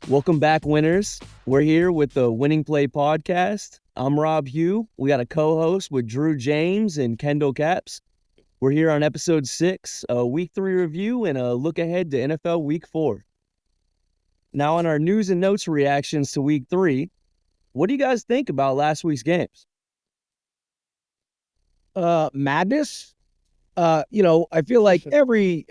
Welcome back, winners. We're here with the Winning Play Podcast. I'm Rob Hugh. We got a co-host with Drew James and Kendall Caps. We're here on episode 6, a week 3 review and a look ahead to NFL week 4. Now, on our news and notes reactions to week 3, what do you guys think about last week's games? Madness. I feel like every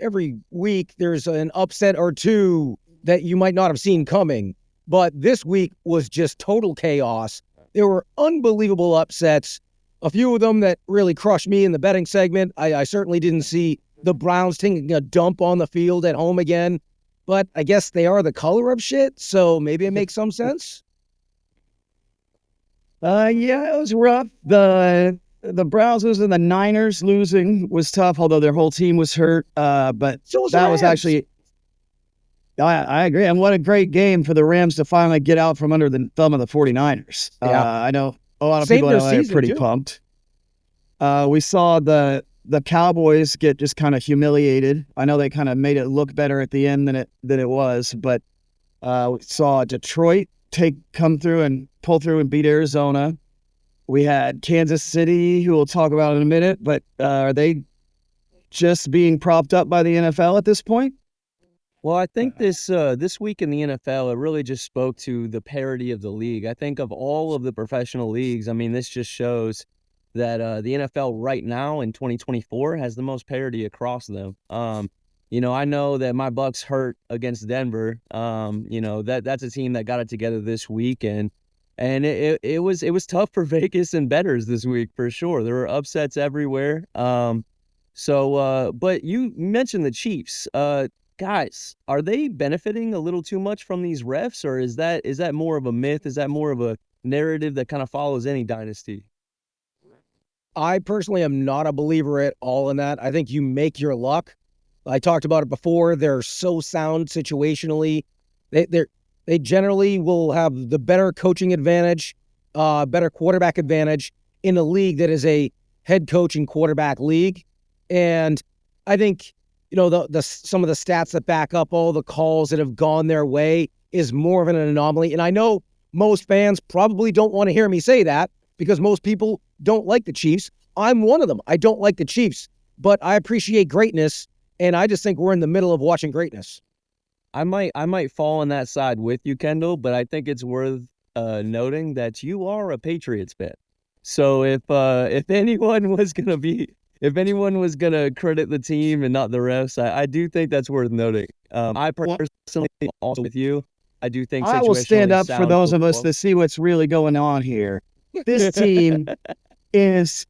week there's an upset or two that you might not have seen coming. But this week was just total chaos. There were unbelievable upsets. A few of them that really crushed me in the betting segment. I certainly didn't see the Browns taking a dump on the field at home again. But I guess they are the color of shit, so maybe it makes some sense. Yeah, it was rough. The Browns and the Niners losing was tough, although their whole team was hurt. But that was actually, I agree. And what a great game for the Rams to finally get out from under the thumb of the 49ers. Yeah. I know a lot of people in LA are pretty pumped. We saw the Cowboys get just kind of humiliated. I know they kind of made it look better at the end than it was, but we saw Detroit come through and pull through and beat Arizona. We had Kansas City, who we'll talk about in a minute, but are they just being propped up by the NFL at this point? Well, I think this week in the NFL, it really just spoke to the parity of the league. I think of all of the professional leagues, I mean, this just shows that the NFL right now in 2024 has the most parity across them. I know that my Bucks hurt against Denver. That's a team that got it together this week, and it was tough for Vegas and bettors this week for sure. There were upsets everywhere. But you mentioned the Chiefs. Guys, are they benefiting a little too much from these refs, or is that more of a myth? Is that more of a narrative that kind of follows any dynasty? I personally am not a believer at all in that. I think you make your luck. I talked about it before. They're so sound situationally. They generally will have the better coaching advantage, better quarterback advantage in a league that is a head coach and quarterback league. And I think, some of the stats that back up all the calls that have gone their way is more of an anomaly. And I know most fans probably don't want to hear me say that because most people don't like the Chiefs. I'm one of them. I don't like the Chiefs, but I appreciate greatness. And I just think we're in the middle of watching greatness. I might fall on that side with you, Kendall, but I think it's worth noting that you are a Patriots fan. So if anyone was gonna credit the team and not the refs, I do think that's worth noting. I personally also with you. I do think I will stand up for those of us that see what's really going on here. This team is,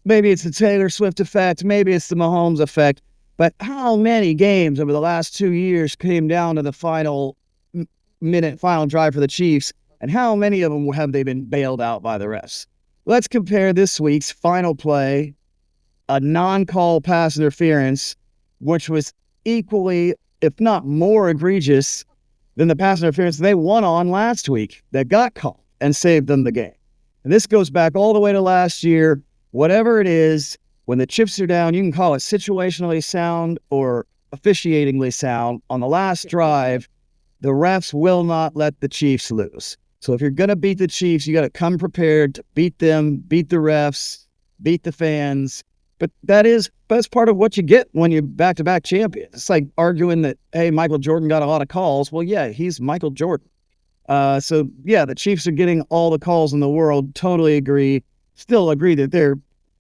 maybe it's the Taylor Swift effect, maybe it's the Mahomes effect, but how many games over the last 2 years came down to the final drive for the Chiefs, and how many of them have they been bailed out by the refs? Let's compare this week's final play, a non-call pass interference, which was equally, if not more egregious than the pass interference they won on last week that got called and saved them the game. And this goes back all the way to last year. Whatever it is, when the chips are down, you can call it situationally sound or officiatingly sound. On the last drive, the refs will not let the Chiefs lose. So if you're going to beat the Chiefs, you got to come prepared to beat them, beat the refs, beat the fans. But that's part of what you get when you're back-to-back champions. It's like arguing that, hey, Michael Jordan got a lot of calls. Well, yeah, he's Michael Jordan. The Chiefs are getting all the calls in the world. Totally agree. Still agree that they're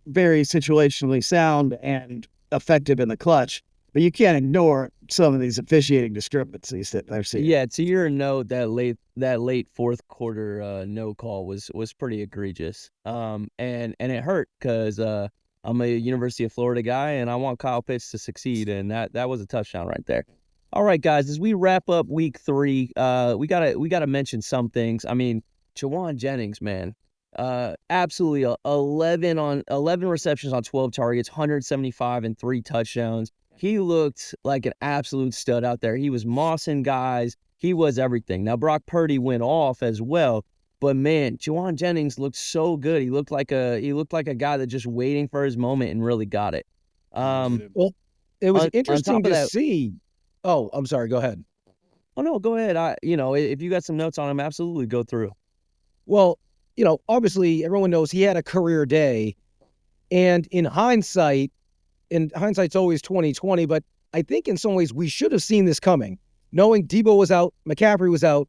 very situationally sound and effective in the clutch. But you can't ignore some of these officiating discrepancies that I've seen. Yeah, to your note, that late fourth quarter no call was pretty egregious. And it hurt because I'm a University of Florida guy and I want Kyle Pitts to succeed, and that was a touchdown right there. All right, guys, as we wrap up week 3, we gotta mention some things. I mean, Juwan Jennings, man, absolutely 11 receptions on 12 targets, 175 and 3 touchdowns. He looked like an absolute stud out there. He was mossing guys. He was everything. Now, Brock Purdy went off as well, but man, Juwan Jennings looked so good. He looked like a guy that just waiting for his moment and really got it. Well, it was interesting to see. Oh, I'm sorry. Go ahead. Oh no, go ahead. If you got some notes on him, absolutely go through. Well, obviously everyone knows he had a career day, and in hindsight's always 2020, but I think in some ways we should have seen this coming. Knowing Debo was out, McCaffrey was out,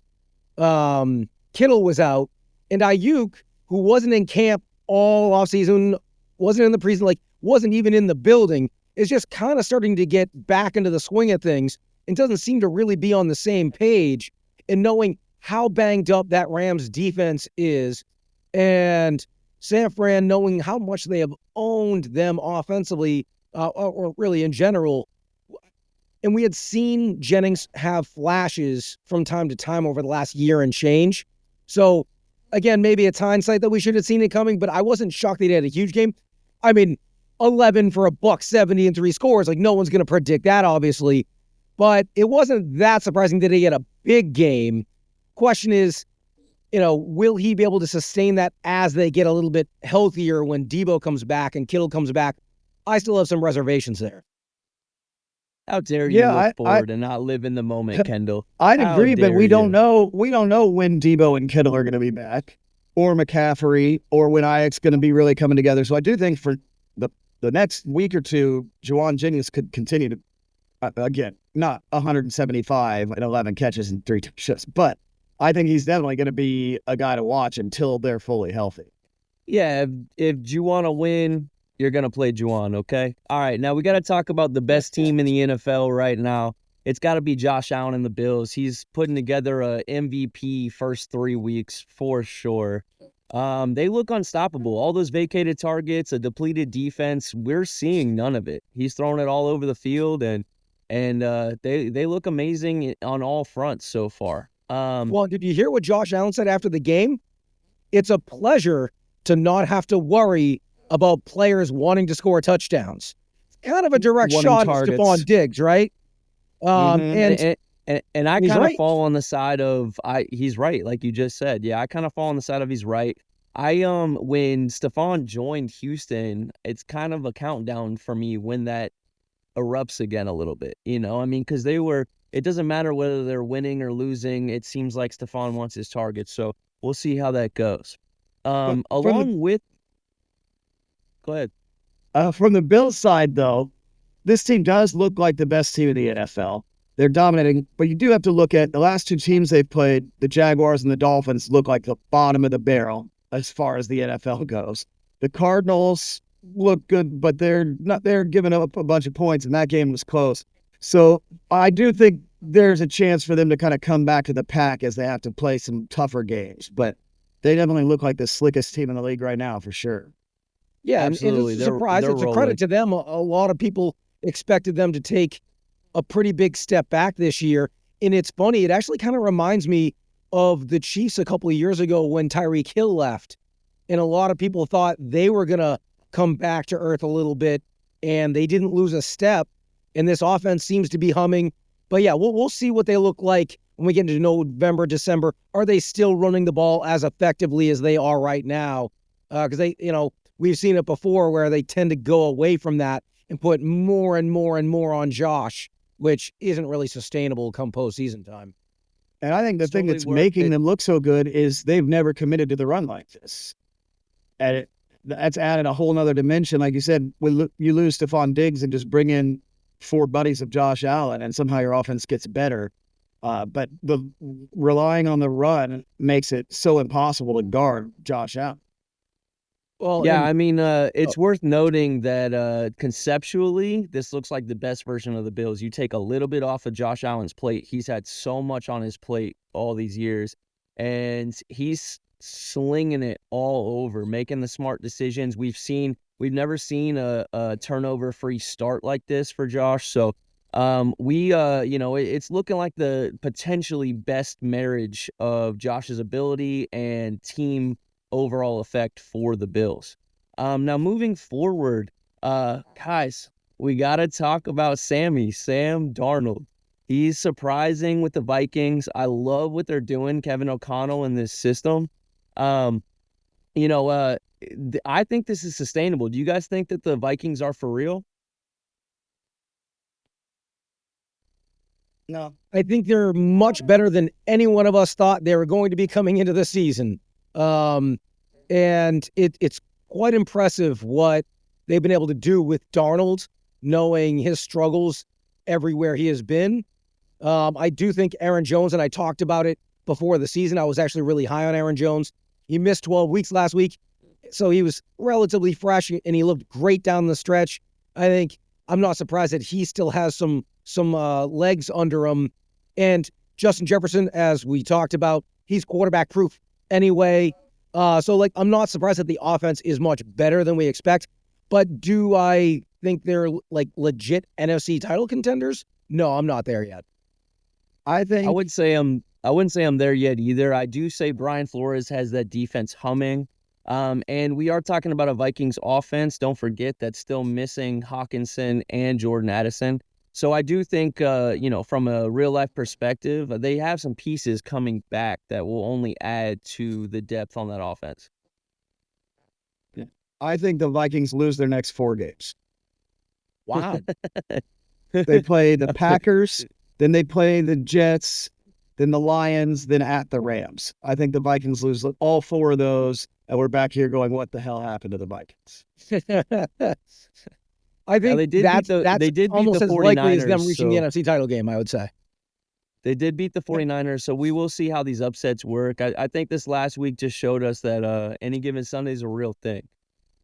Kittle was out, and Aiyuk, who wasn't in camp all offseason, wasn't in the preseason, wasn't even in the building, is just kind of starting to get back into the swing of things and doesn't seem to really be on the same page. And knowing how banged up that Rams defense is, and San Fran knowing how much they have owned them offensively, or really in general. And we had seen Jennings have flashes from time to time over the last year and change. So, again, maybe it's hindsight that we should have seen it coming, but I wasn't shocked that he had a huge game. I mean, 11 for $170 and 3 scores. No one's going to predict that, obviously. But it wasn't that surprising that he had a big game. Question is, will he be able to sustain that as they get a little bit healthier when Debo comes back and Kittle comes back? I still have some reservations there. How dare you look forward and not live in the moment, Kendall? I'd agree, but we don't know. We don't know when Debo and Kittle are going to be back, or McCaffrey, or when Aiyuk's going to be really coming together. So I do think for the next week or two, Juwan Jennings could continue to, again, not 175 and 11 catches and 3 touchdowns, but I think he's definitely going to be a guy to watch until they're fully healthy. Yeah, if Juwan to win, you're going to play Juwan, okay? All right, now we got to talk about the best team in the NFL right now. It's got to be Josh Allen and the Bills. He's putting together a MVP first 3 weeks for sure. They look unstoppable. All those vacated targets, a depleted defense, we're seeing none of it. He's throwing it all over the field, and they look amazing on all fronts so far. Well, did you hear what Josh Allen said after the game? It's a pleasure to not have to worry about players wanting to score touchdowns. It's kind of a direct shot at Stephon Diggs, right? And I kind of fall on the side of he's right, like you just said. Yeah, I kind of fall on the side of he's right. When Stephon joined Houston, it's kind of a countdown for me when that erupts again a little bit. Because it doesn't matter whether they're winning or losing. It seems like Stephon wants his targets, so we'll see how that goes. Go ahead. From the Bills side, though, this team does look like the best team in the NFL. They're dominating, but you do have to look at the last 2 teams they've played, the Jaguars and the Dolphins, look like the bottom of the barrel as far as the NFL goes. The Cardinals look good, but they're giving up a bunch of points, and that game was close. So I do think there's a chance for them to kind of come back to the pack as they have to play some tougher games. But they definitely look like the slickest team in the league right now, for sure. Yeah, absolutely. And it's a surprise. It's a credit to them. A lot of people expected them to take a pretty big step back this year. And it's funny, it actually kind of reminds me of the Chiefs a couple of years ago when Tyreek Hill left. And a lot of people thought they were going to come back to earth a little bit, and they didn't lose a step. And this offense seems to be humming. But yeah, we'll see what they look like when we get into November, December. Are they still running the ball as effectively as they are right now? Because we've seen it before where they tend to go away from that and put more and more and more on Josh, which isn't really sustainable come postseason time. And I think the thing that's making them look so good is they've never committed to the run like this. And that's added a whole nother dimension. Like you said, you lose Stephon Diggs and just bring in 4 buddies of Josh Allen, and somehow your offense gets better. But the relying on the run makes it so impossible to guard Josh Allen. Well, yeah, it's worth noting that conceptually, this looks like the best version of the Bills. You take a little bit off of Josh Allen's plate. He's had so much on his plate all these years, and he's slinging it all over, making the smart decisions. We've never seen a turnover-free start like this for Josh. So, it's looking like the potentially best marriage of Josh's ability and team overall effect for the Bills. Now moving forward, guys, we got to talk about Sam Darnold. He's surprising with the Vikings. I love what they're doing, Kevin O'Connell, in this system. I think this is sustainable. Do you guys think that the Vikings are for real? No. I think they're much better than any one of us thought they were going to be coming into the season. And it's quite impressive what they've been able to do with Darnold, knowing his struggles everywhere he has been. I do think Aaron Jones, and I talked about it before the season, I was actually really high on Aaron Jones. He missed 12 weeks last week, so he was relatively fresh, and he looked great down the stretch. I think I'm not surprised that he still has some legs under him. And Justin Jefferson, as we talked about, he's quarterback proof anyway. So I'm not surprised that the offense is much better than we expect. But do I think they're legit NFC title contenders? No, I'm not there yet. I think I wouldn't say I'm there yet either. I do say Brian Flores has that defense humming. And we are talking about a Vikings offense. Don't forget that's still missing Hawkinson and Jordan Addison. So I do think, from a real life perspective, they have some pieces coming back that will only add to the depth on that offense. I think the Vikings lose their next 4 games. Wow. They play the Packers, then they play the Jets, then the Lions, then at the Rams. I think the Vikings lose all 4 of those, and we're back here going, what the hell happened to the Vikings? I think they did that's beat the almost as likely as them 49ers, reaching the NFC title game, I would say. They did beat the 49ers, so we will see how these upsets work. I think this last week just showed us that any given Sunday is a real thing.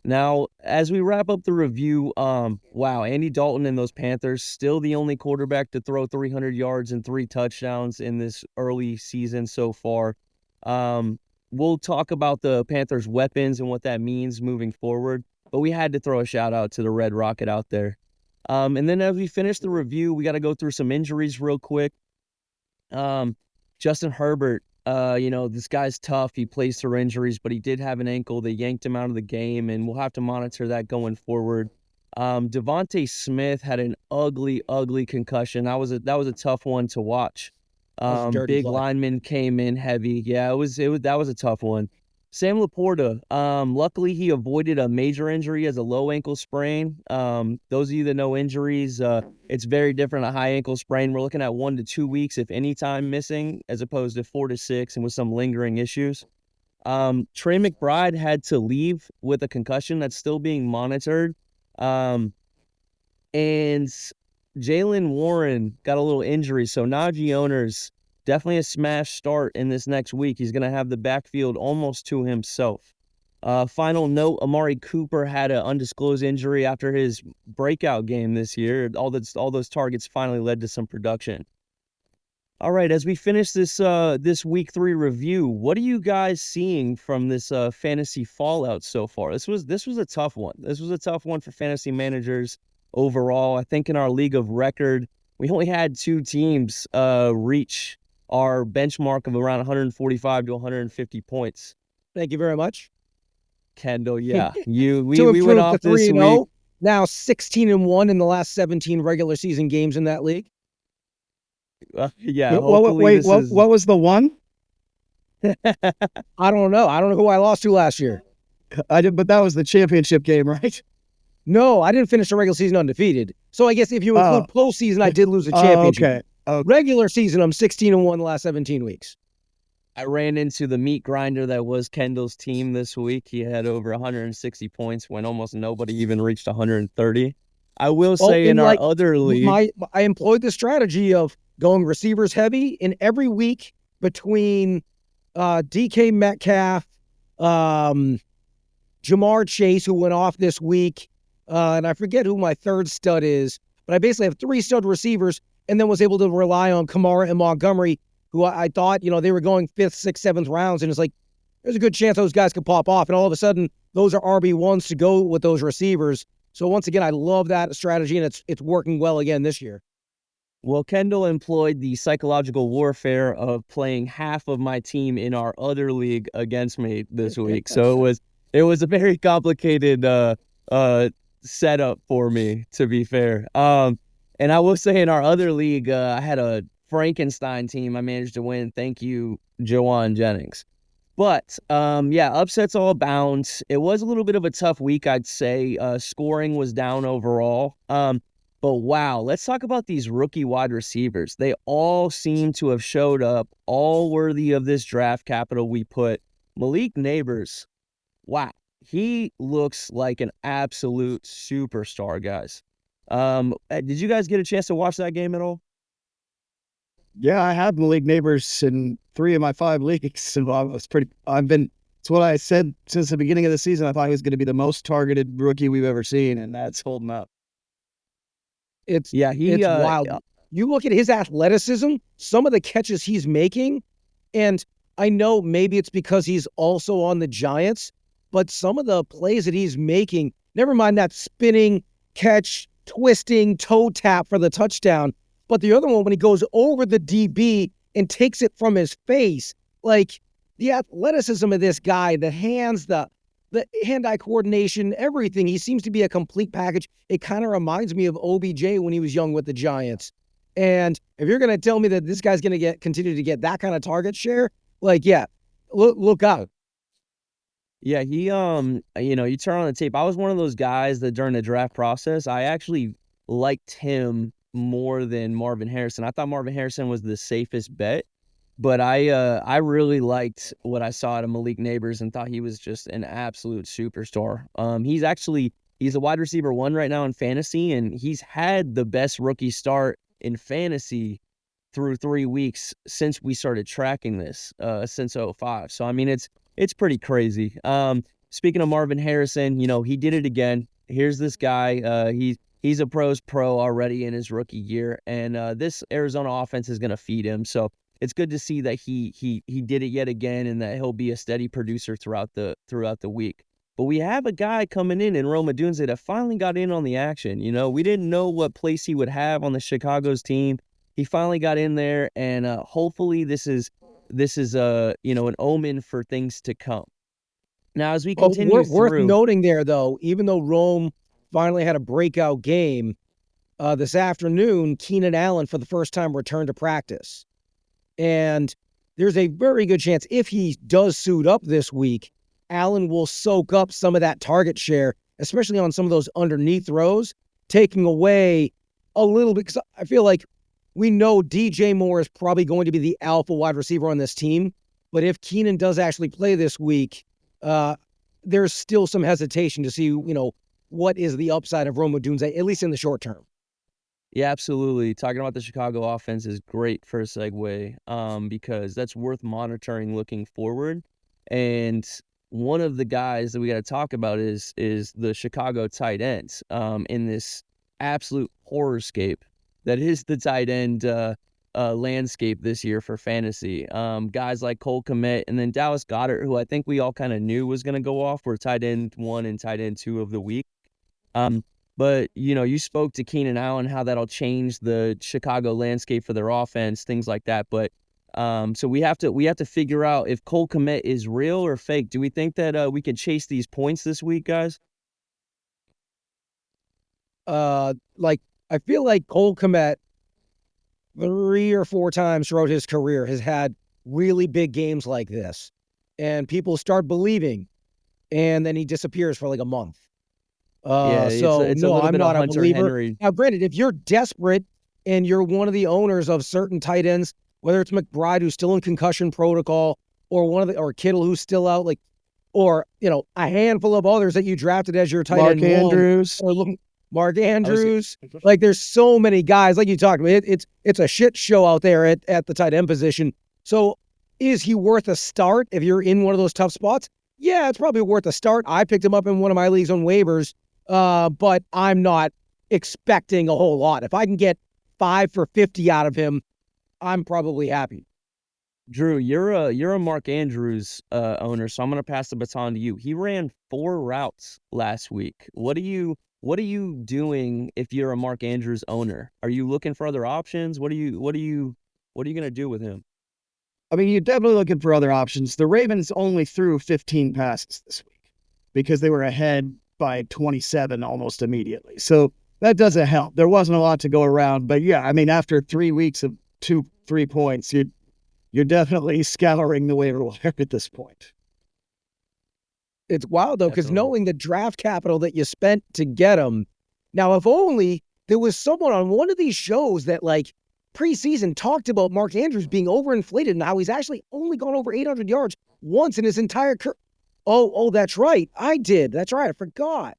Now, as we wrap up the review, wow, Andy Dalton and those Panthers, still the only quarterback to throw 300 yards and 3 touchdowns in this early season so far. We'll talk about the Panthers' weapons and what that means moving forward, but we had to throw a shout-out to the Red Rocket out there. And then as we finish the review, we got to go through some injuries real quick. Justin Herbert, this guy's tough. He plays through injuries, but he did have an ankle. They yanked him out of the game, and we'll have to monitor that going forward. Devontae Smith had an ugly, ugly concussion. That was a tough one to watch. Big lineman came in heavy. Yeah, that was a tough one. Sam Laporta, luckily he avoided a major injury as a low ankle sprain. Those of you that know injuries, it's very different. A high ankle sprain, we're looking at 1 to 2 weeks, if any time missing, as opposed to 4 to 6 and with some lingering issues. Trey McBride had to leave with a concussion that's still being monitored. And Jalen Warren got a little injury, so Najee owners, definitely a smash start in this next week. He's going to have the backfield almost to himself. Final note, Amari Cooper had an undisclosed injury after his breakout game this year. All those targets finally led to some production. All right, as we finish this week 3 review, what are you guys seeing from this fantasy fallout so far? This was a tough one. This was a tough one for fantasy managers overall. I think in our league of record, we only had 2 teams reach our benchmark of around 145 to 150 points. Thank you very much, Kendall. Yeah, we went off to 3-0. Now 16-1 in the last 17 regular season games in that league. Yeah. What was the one? I don't know. I don't know who I lost to last year. But that was the championship game, right? No, I didn't finish the regular season undefeated. So I guess if you include postseason, I did lose a championship. Okay. Regular season, I'm 16-1 the last 17 weeks. I ran into the meat grinder that was Kendall's team this week. He had over 160 points when almost nobody even reached 130. I will say in our other league, I employed the strategy of going receivers heavy in every week between DK Metcalf, Jamar Chase, who went off this week, and I forget who my third stud is, but I basically have 3 stud receivers and then was able to rely on Kamara and Montgomery, who I thought, they were going 5th, 6th, 7th rounds, and it's like, there's a good chance those guys could pop off, and all of a sudden, those are RB1s to go with those receivers. So once again, I love that strategy, and it's working well again this year. Well, Kendall employed the psychological warfare of playing half of my team in our other league against me this week. So it was a very complicated setup for me, to be fair. And I will say in our other league, I had a Frankenstein team I managed to win. Thank you, Joanne Jennings. But, upsets all abound. It was a little bit of a tough week, I'd say. Scoring was down overall. But wow, let's talk about these rookie wide receivers. They all seem to have showed up, all worthy of this draft capital we put. Malik Neighbors, wow, he looks like an absolute superstar, guys. Did you guys get a chance to watch that game at all? Yeah, I have Malik Neighbors in 3 of my 5 leagues. So it's what I said since the beginning of the season. I thought he was going to be the most targeted rookie we've ever seen, and that's holding up. It's Yeah, it's wild. You look at his athleticism, some of the catches he's making, and I know maybe it's because he's also on the Giants, but some of the plays that he's making, never mind that spinning catch, twisting toe tap for the touchdown, but the other one when he goes over the DB and takes it from his face, like the athleticism of this guy, the hands, the hand-eye coordination, everything. He seems to be a complete package. It kind of reminds me of OBJ when he was young with the Giants. And if you're going to tell me that this guy's going to continue to get that kind of target share, like, yeah, look out. Yeah, he you turn on the tape. I was one of those guys that during the draft process, I actually liked him more than Marvin Harrison. I thought Marvin Harrison was the safest bet. But I really liked what I saw out of Malik Neighbors and thought he was just an absolute superstar. He's a wide receiver 1 right now in fantasy, and he's had the best rookie start in fantasy through 3 weeks since we started tracking this, since '05. So I mean it's pretty crazy. Speaking of Marvin Harrison, he did it again. Here's this guy. He's a pro's pro already in his rookie year, and this Arizona offense is gonna feed him. So it's good to see that he did it yet again and that he'll be a steady producer throughout the week. But we have a guy coming in Rome Odunze that finally got in on the action. We didn't know what place he would have on the Chicago's team. He finally got in there, and hopefully this is an omen for things to come. Now, as we continue worth noting there, though, even though Rome finally had a breakout game, this afternoon, Keenan Allen for the first time returned to practice. And there's a very good chance if he does suit up this week, Allen will soak up some of that target share, especially on some of those underneath throws, taking away a little bit. Because I feel like we know DJ Moore is probably going to be the alpha wide receiver on this team. But if Keenan does actually play this week, there's still some hesitation to see, what is the upside of Rome Odunze, at least in the short term. Yeah, absolutely. Talking about the Chicago offense is great for a segue, because that's worth monitoring looking forward. And one of the guys that we got to talk about is the Chicago tight ends in this absolute horrorscape that is the tight end landscape this year for fantasy. Guys like Cole Kmet and then Dallas Goedert, who I think we all kind of knew was going to go off, were tight end 1 and tight end 2 of the week. But, you spoke to Keenan Allen, how that'll change the Chicago landscape for their offense, things like that. But so we have to figure out if Cole Kmet is real or fake. Do we think that we can chase these points this week, guys? I feel like Cole Kmet 3 or 4 times throughout his career has had really big games like this. And people start believing, and then he disappears for like a month. It's a little I'm bit not of a Hunter believer. Henry. Now, granted, if you're desperate and you're one of the owners of certain tight ends, whether it's McBride who's still in concussion protocol, or Kittle who's still out, or a handful of others that you drafted as your tight end, Mark Andrews. There's so many guys like you talked about. It's a shit show out there at the tight end position. So, is he worth a start if you're in one of those tough spots? Yeah, it's probably worth a start. I picked him up in one of my leagues on waivers. But I'm not expecting a whole lot. If I can get 5 for 50 out of him, I'm probably happy. Drew, you're a Mark Andrews owner, so I'm gonna pass the baton to you. He ran 4 routes last week. What are you doing if you're a Mark Andrews owner? Are you looking for other options? What are you gonna do with him? I mean, you're definitely looking for other options. The Ravens only threw 15 passes this week because they were ahead by 27 almost immediately. So that doesn't help. There wasn't a lot to go around. But yeah, I mean, after 3 weeks of 3 points, you're definitely scouring the waiver wire at this point. It's wild, though, because knowing the draft capital that you spent to get him, now, if only there was someone on one of these shows that like preseason talked about Mark Andrews being overinflated and how he's actually only gone over 800 yards once in his entire career. Oh, that's right. I did. That's right. I forgot.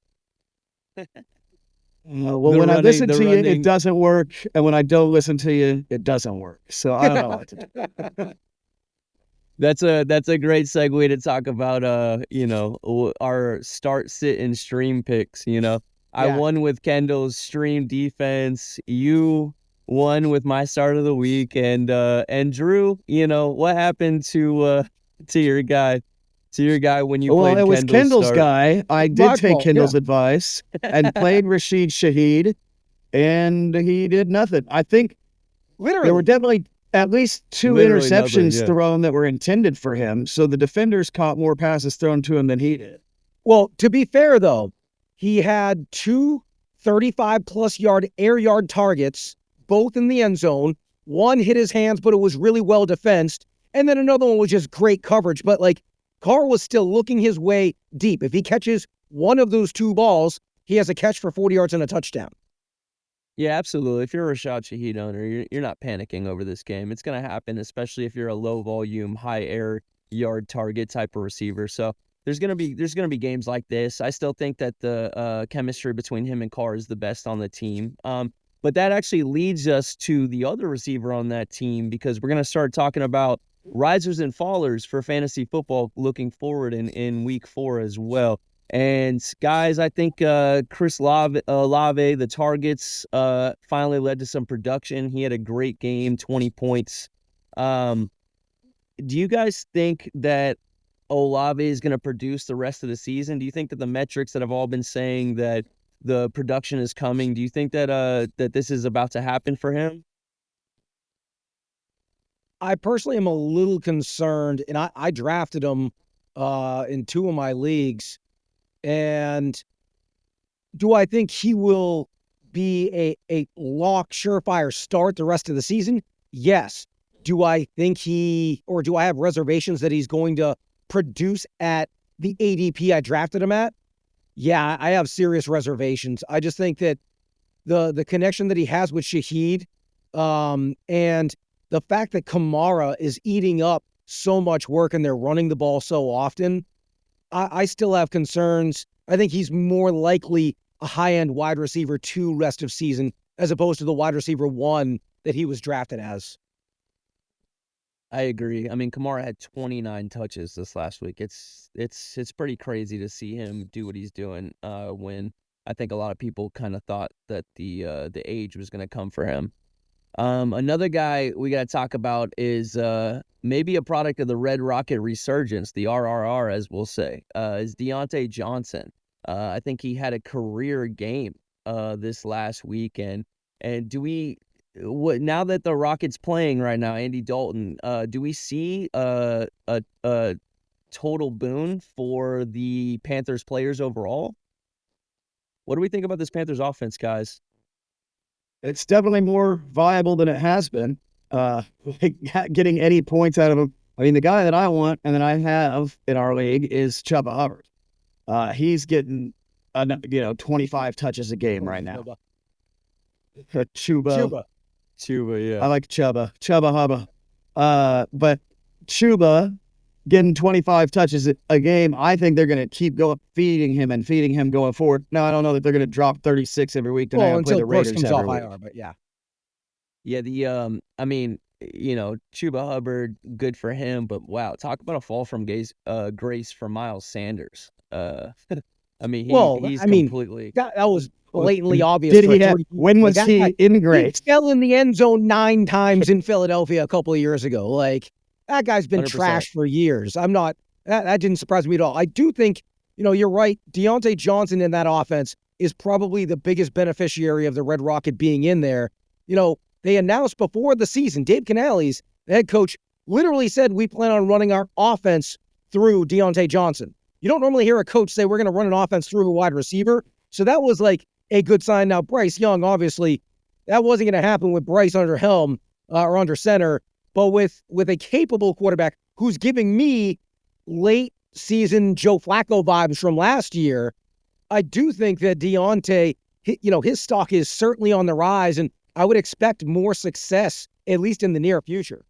Well, when I listen to you, it doesn't work. And when I don't listen to you, it doesn't work. So I don't know what to do. That's a great segue to talk about our start, sit, and stream picks. I won with Kendall's stream defense. You won with my start of the week, and Drew, what happened to your guy? To your guy when you played Kendall's Kendall's Kendall's start? guy. I did take Kendall's advice and played Rashid Shaheed, and he did nothing. I think there were definitely at least two interceptions thrown that were intended for him, so the defenders caught more passes thrown to him than he did. Well, to be fair, though, he had two 35-plus yard air yard targets, both in the end zone. One hit his hands, but it was really well defensed, and then another one was just great coverage. But, like, Carr was still looking his way deep. If he catches one of those two balls, he has a catch for 40 yards and a touchdown. Yeah, absolutely. If you're a Rashad Shaheed owner, you're not panicking over this game. It's going to happen, especially if you're a low volume, high air yard target type of receiver. So there's going to be games like this. I still think that the chemistry between him and Carr is the best on the team. But that actually leads us to the other receiver on that team, because we're going to start talking about risers and fallers for fantasy football looking forward in week 4 as well. And guys, I think Chris Olave, the targets finally led to some production. He had a great game, 20 points. Do you guys think that Olave is going to produce the rest of the season? Do you think that the metrics that have all been saying that the production is coming, do you think that that this is about to happen for him? I personally am a little concerned, and I drafted him in 2 of my leagues. And do I think he will be a lock, surefire start the rest of the season? Yes. Do I think do I have reservations that he's going to produce at the ADP I drafted him at? Yeah, I have serious reservations. I just think that the connection that he has with Shaheed, and the fact that Kamara is eating up so much work and they're running the ball so often, I still have concerns. I think he's more likely a high-end wide receiver 2 rest of season as opposed to the wide receiver 1 that he was drafted as. I agree. I mean, Kamara had 29 touches this last week. It's pretty crazy to see him do what he's doing when I think a lot of people kind of thought that the age was going to come for him. Another guy we got to talk about is maybe a product of the Red Rocket resurgence, the RRR, as we'll say, is Deontay Johnson. I think he had a career game this last week. And now that the Rockets playing right now, Andy Dalton, do we see a total boon for the Panthers players overall? What do we think about this Panthers offense, guys? It's definitely more viable than it has been. Getting any points out of him. I mean, the guy that I want and that I have in our league is Chuba Hubbard. He's getting 25 touches a game right now. Chuba, yeah. I like Chuba Hubbard. But Chuba getting 25 touches a game, I think they're going to keep feeding him going forward. Now, I don't know that they're going to drop 36 every week tonight and play the Raiders comes every off week. IR, but yeah. Yeah, I mean, Chuba Hubbard, good for him, but wow, talk about a fall from grace for Miles Sanders. I mean, he's completely... That was blatantly obvious. When was he in grace? He fell in the end zone 9 times in Philadelphia a couple of years ago. Like, that guy's been 100%. trashed for years. That didn't surprise me at all. I do think, you're right. Deontay Johnson in that offense is probably the biggest beneficiary of the Red Rocket being in there. They announced before the season, Dave Canales, the head coach, literally said, we plan on running our offense through Deontay Johnson. You don't normally hear a coach say we're going to run an offense through a wide receiver. So that was like a good sign. Now, Bryce Young, obviously, that wasn't going to happen with Bryce under helm or under center. But with a capable quarterback who's giving me late season Joe Flacco vibes from last year, I do think that Deontay his stock is certainly on the rise, and I would expect more success, at least in the near future.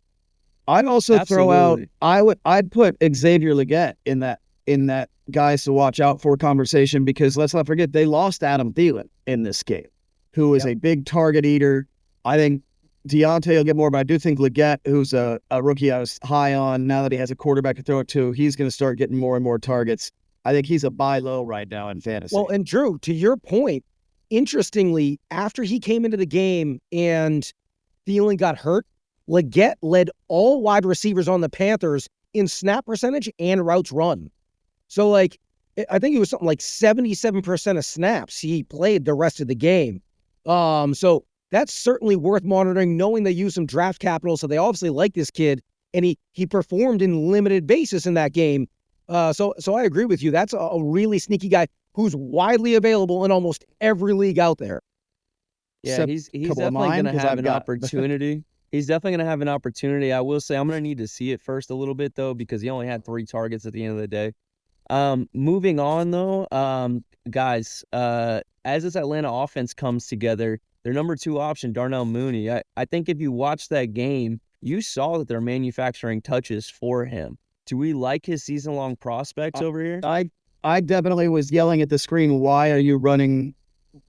I'd also throw out, Absolutely. I'd put Xavier Legette in that guys to watch out for conversation, because let's not forget they lost Adam Thielen in this game, who is Yep. a big target eater. I think Deontay will get more, but I do think Legette, who's a rookie I was high on, now that he has a quarterback to throw it to, he's going to start getting more and more targets. I think he's a buy low right now in fantasy. Well, and Drew, to your point, interestingly, after he came into the game and Thielen got hurt, Legette led all wide receivers on the Panthers in snap percentage and routes run. So, like, I think it was something like 77% of snaps he played the rest of the game. So that's certainly worth monitoring, knowing they use some draft capital, so they obviously like this kid, and he performed in limited basis in that game. So I agree with you. That's a really sneaky guy who's widely available in almost every league out there. Yeah, he's definitely going to have an opportunity. He's definitely going to have an opportunity. I will say I'm going to need to see it first a little bit, though, because he only had 3 targets at the end of the day. Moving on, though, guys, as this Atlanta offense comes together, their number 2 option, Darnell Mooney, I think if you watch that game, you saw that they're manufacturing touches for him. Do we like his season-long prospects over here? I definitely was yelling at the screen, why are you running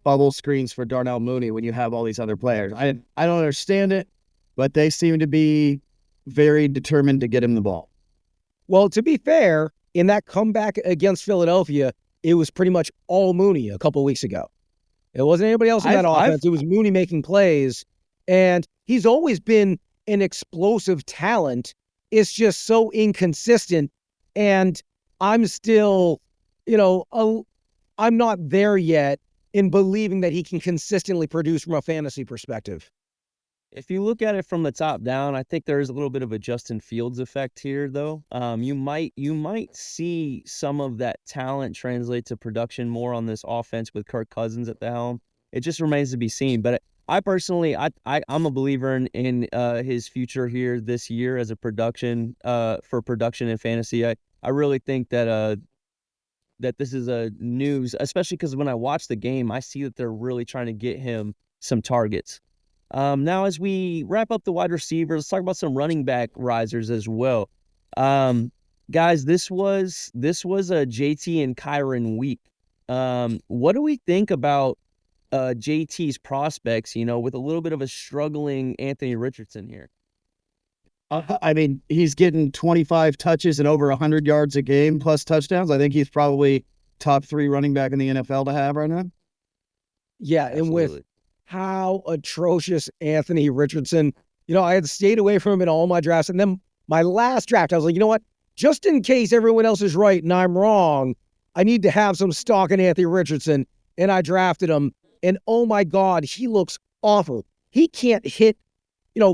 bubble screens for Darnell Mooney when you have all these other players? I don't understand it, but they seem to be very determined to get him the ball. Well, to be fair, in that comeback against Philadelphia, it was pretty much all Mooney a couple of weeks ago. It wasn't anybody else in that offense. It was Mooney making plays, and he's always been an explosive talent. It's just so inconsistent, and I'm still, I'm not there yet in believing that he can consistently produce from a fantasy perspective. If you look at it from the top down, I think there is a little bit of a Justin Fields effect here, though. You might see some of that talent translate to production more on this offense with Kirk Cousins at the helm. It just remains to be seen. But I personally, I'm a believer in his future here this year as a production for production in fantasy. I really think that that this is a news, especially because when I watch the game, I see that they're really trying to get him some targets. Now, as we wrap up the wide receivers, let's talk about some running back risers as well. Guys, this was a JT and Kyron week. What do we think about JT's prospects, with a little bit of a struggling Anthony Richardson here? I mean, he's getting 25 touches and over 100 yards a game plus touchdowns. I think he's probably top 3 running back in the NFL to have right now. Yeah, Absolutely. And with how atrocious Anthony Richardson, I had stayed away from him in all my drafts. And then my last draft, I was like, you know what? Just in case everyone else is right and I'm wrong, I need to have some stock in Anthony Richardson. And I drafted him. And oh my God, he looks awful. He can't hit,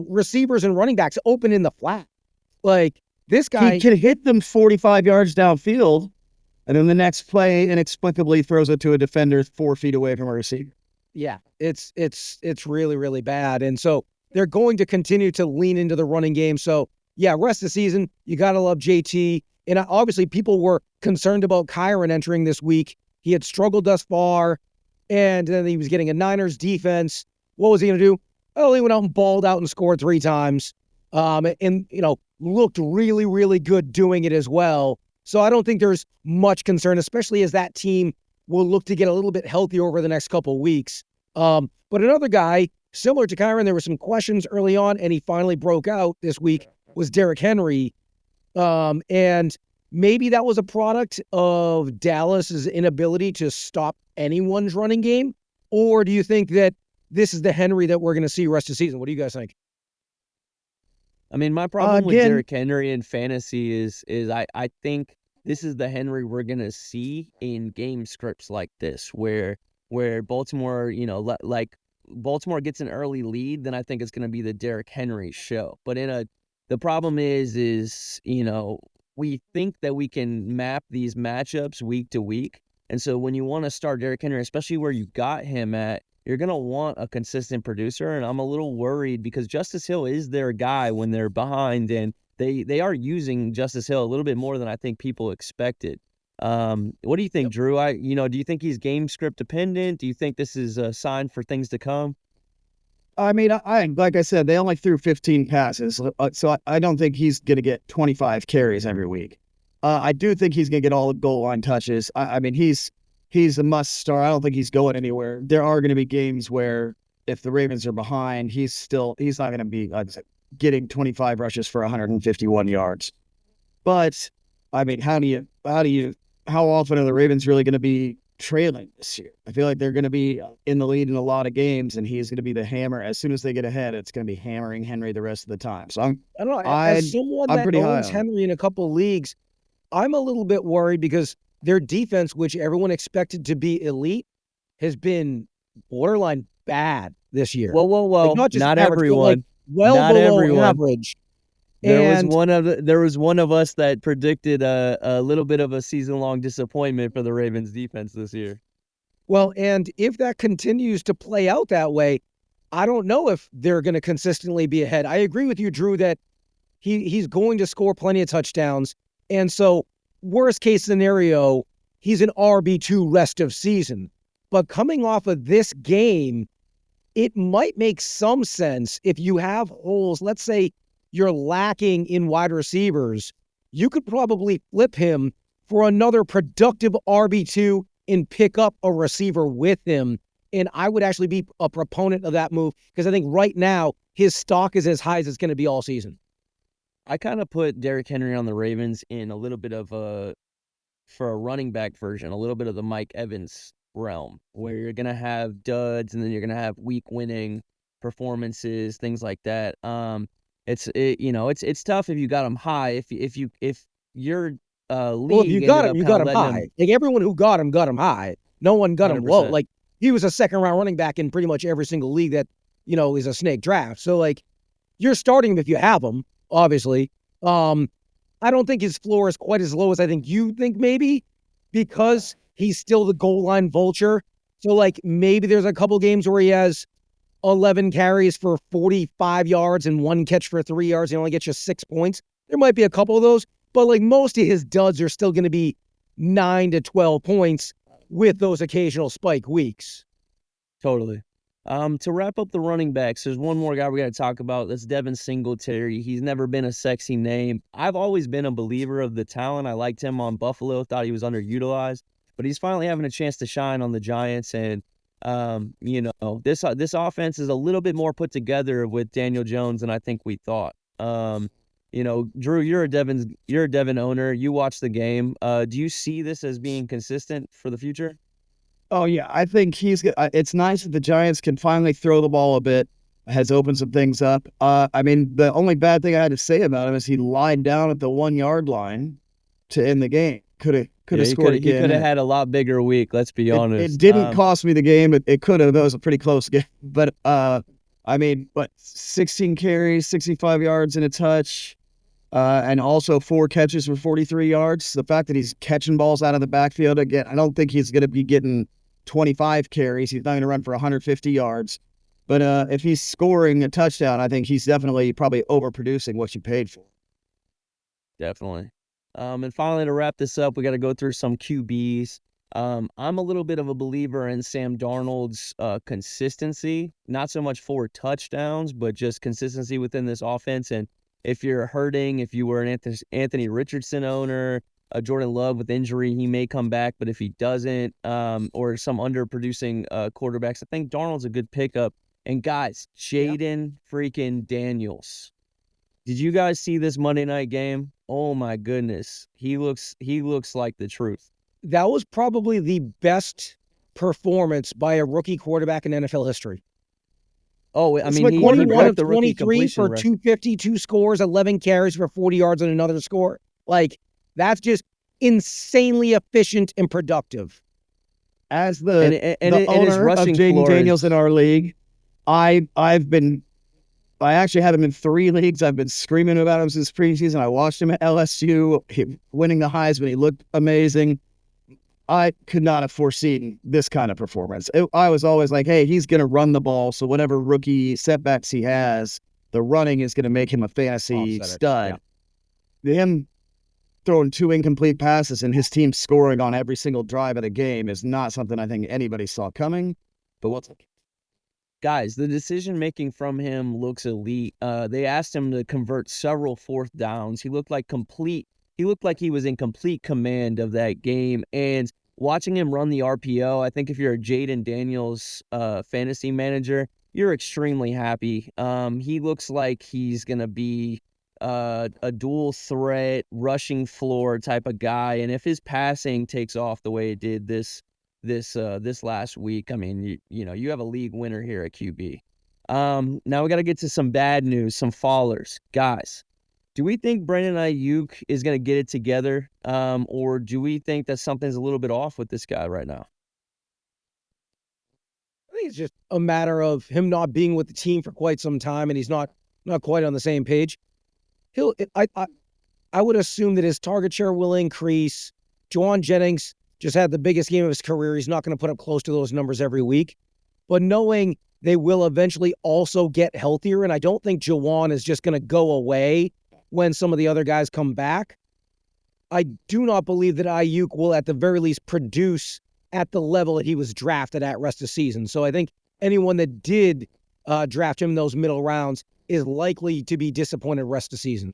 receivers and running backs open in the flat. Like, this guy. He can hit them 45 yards downfield, and then the next play inexplicably throws it to a defender 4 feet away from a receiver. Yeah, it's really, really bad. And so they're going to continue to lean into the running game. So, yeah, rest of the season, you got to love JT. And obviously, people were concerned about Kyron entering this week. He had struggled thus far, and then he was getting a Niners defense. What was he going to do? Oh, he went out and balled out and scored 3 times. And looked really, really good doing it as well. So I don't think there's much concern, especially as that team will look to get a little bit healthier over the next couple of weeks. But another guy, similar to Kyron, there were some questions early on, and he finally broke out this week, was Derrick Henry. And maybe that was a product of Dallas's inability to stop anyone's running game. Or do you think that this is the Henry that we're going to see rest of the season? What do you guys think? I mean, my problem with Derrick Henry in fantasy is I think this is the Henry we're going to see in game scripts like this, where Baltimore, like Baltimore gets an early lead, then I think it's going to be the Derrick Henry show. But the problem is we think that we can map these matchups week to week. And so when you want to start Derrick Henry, especially where you got him at, you're going to want a consistent producer. And I'm a little worried because Justice Hill is their guy when they're behind, and they are using Justice Hill a little bit more than I think people expected. What do you think, Drew? Do you think he's game script dependent? Do you think this is a sign for things to come? I mean, I like I said, they only threw 15 passes, so I don't think he's going to get 25 carries every week. I do think he's going to get all the goal line touches. I mean, he's a must start. I don't think he's going anywhere. There are going to be games where if the Ravens are behind, he's not going to be getting 25 rushes for 151 yards. But I mean, how often are the Ravens really going to be trailing this year? I feel like they're going to be in the lead in a lot of games, and he's going to be the hammer. As soon as they get ahead, it's going to be hammering Henry the rest of the time. So I don't know. As someone I'm that pretty high owns on Henry in a couple of leagues, I'm a little bit worried because their defense, which everyone expected to be elite, has been borderline bad this year. Whoa. Like, not just Not average, but like everyone. well Not below everyone. average. There was And one of us that predicted a little bit of a season-long disappointment for the Ravens defense this year. well, and if that continues to play out that way, I don't know if they're going to consistently be ahead. I agree with you, Drew, that he's going to score plenty of touchdowns. And so, worst case scenario, he's an RB2 rest of season. But coming off of this game, it might make some sense if you have holes. Let's say you're lacking in wide receivers. You could probably flip him for another productive RB2 and pick up a receiver with him. And I would actually be a proponent of that move because I think right now his stock is as high as it's going to be all season. I kind of put Derrick Henry on the Ravens in a little bit of for a running back version, a little bit of the Mike Evans realm, where you're going to have duds and then you're going to have week winning performances, things like that. It's tough if you got him high. If your Well, if league you ended got him, up you kind got of him letting high. him Like everyone who got him high. No one got him low. 100%. Like he was a second round running back in pretty much every single league that, is a snake draft. So like you're starting him if you have him, obviously. I don't think his floor is quite as low as I think you think maybe because he's still the goal line vulture. So like maybe there's a couple games where he has 11 carries for 45 yards and one catch for 3 yards. He only gets you 6 points. There might be a couple of those, but like most of his duds are still going to be 9 to 12 points with those occasional spike weeks. Totally. To wrap up the running backs, there's one more guy we got to talk about. That's Devin Singletary. He's never been a sexy name. I've always been a believer of the talent. I liked him on Buffalo, thought he was underutilized, but he's finally having a chance to shine on the Giants. And, this offense is a little bit more put together with Daniel Jones than I think we thought. Drew, you're a Devin owner. You watch the game. Do you see this as being consistent for the future? Oh, yeah. I think it's nice that the Giants can finally throw the ball a bit, has opened some things up. I mean, the only bad thing I had to say about him is he lied down at the 1 yard line to end the game. Could have scored again. He could have had a lot bigger week, let's be honest. It didn't cost me the game. It could have. That was a pretty close game. But, 16 carries, 65 yards and a touch, and also 4 catches for 43 yards. The fact that he's catching balls out of the backfield, again, I don't think he's going to be getting 25 carries. He's not going to run for 150 yards. But if he's scoring a touchdown, I think he's definitely probably overproducing what you paid for. Definitely. And finally, to wrap this up, we got to go through some QBs. I'm a little bit of a believer in Sam Darnold's consistency, not so much for touchdowns, but just consistency within this offense. And if you're hurting, if you were an Anthony Richardson owner, a Jordan Love with injury, he may come back, but if he doesn't, or some underproducing quarterbacks, I think Darnold's a good pickup. And guys, Jaden freaking Daniels. Did you guys see this Monday night game? Oh my goodness. He looks like the truth. That was probably the best performance by a rookie quarterback in NFL history. Oh, I It's mean, like he 21 of broke the rookie 23 for completion 250, 2 scores, 11 carries for 40 yards and another score. Like, that's just insanely efficient and productive. As the his owner of rushing Jaden floor Daniels is- in our league, I actually have him in 3 leagues. I've been screaming about him since preseason. I watched him at LSU, winning the Heisman. He looked amazing. I could not have foreseen this kind of performance. I was always like, hey, he's going to run the ball, so whatever rookie setbacks he has, the running is going to make him a fantasy stud. Him throwing 2 incomplete passes and his team scoring on every single drive of the game is not something I think anybody saw coming. But what's Guys, the decision making from him looks elite. They asked him to convert several fourth downs. He looked like he was in complete command of that game. And watching him run the RPO, I think if you're a Jaden Daniels fantasy manager, you're extremely happy. He looks like he's gonna be a dual threat, rushing floor type of guy. And if his passing takes off the way it did this last week, I mean, you have a league winner here at QB. Now we got to get to some bad news, some fallers. Guys, do we think Brandon Aiyuk is going to get it together, or do we think that something's a little bit off with this guy right now? I think it's just a matter of him not being with the team for quite some time, and he's not quite on the same page. I would assume that his target share will increase. Juwan Jennings just had the biggest game of his career. He's not going to put up close to those numbers every week. But knowing they will eventually also get healthier, and I don't think Juwan is just going to go away when some of the other guys come back, I do not believe that Aiyuk will at the very least produce at the level that he was drafted at rest of season. So I think anyone that did draft him in those middle rounds is likely to be disappointed rest of season.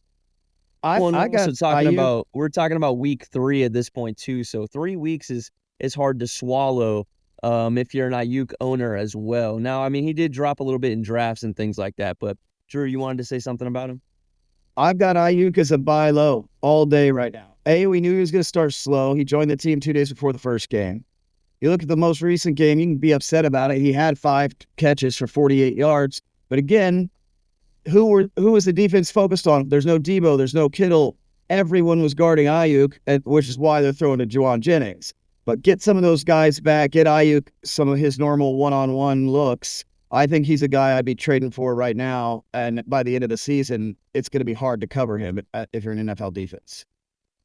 We're talking about week 3 at this point too. So 3 weeks is hard to swallow if you're an Aiyuk owner as well. Now, I mean, he did drop a little bit in drafts and things like that. But Drew, you wanted to say something about him? I've got Aiyuk as a buy low all day right now. We knew he was going to start slow. He joined the team 2 days before the first game. You look at the most recent game, you can be upset about it. He had 5 catches for 48 yards. But again, who was the defense focused on? There's no Debo, there's no Kittle. Everyone was guarding Aiyuk, which is why they're throwing to Juwan Jennings. But get some of those guys back, get Aiyuk some of his normal one-on-one looks. I think he's a guy I'd be trading for right now. And by the end of the season, it's going to be hard to cover him if you're an NFL defense.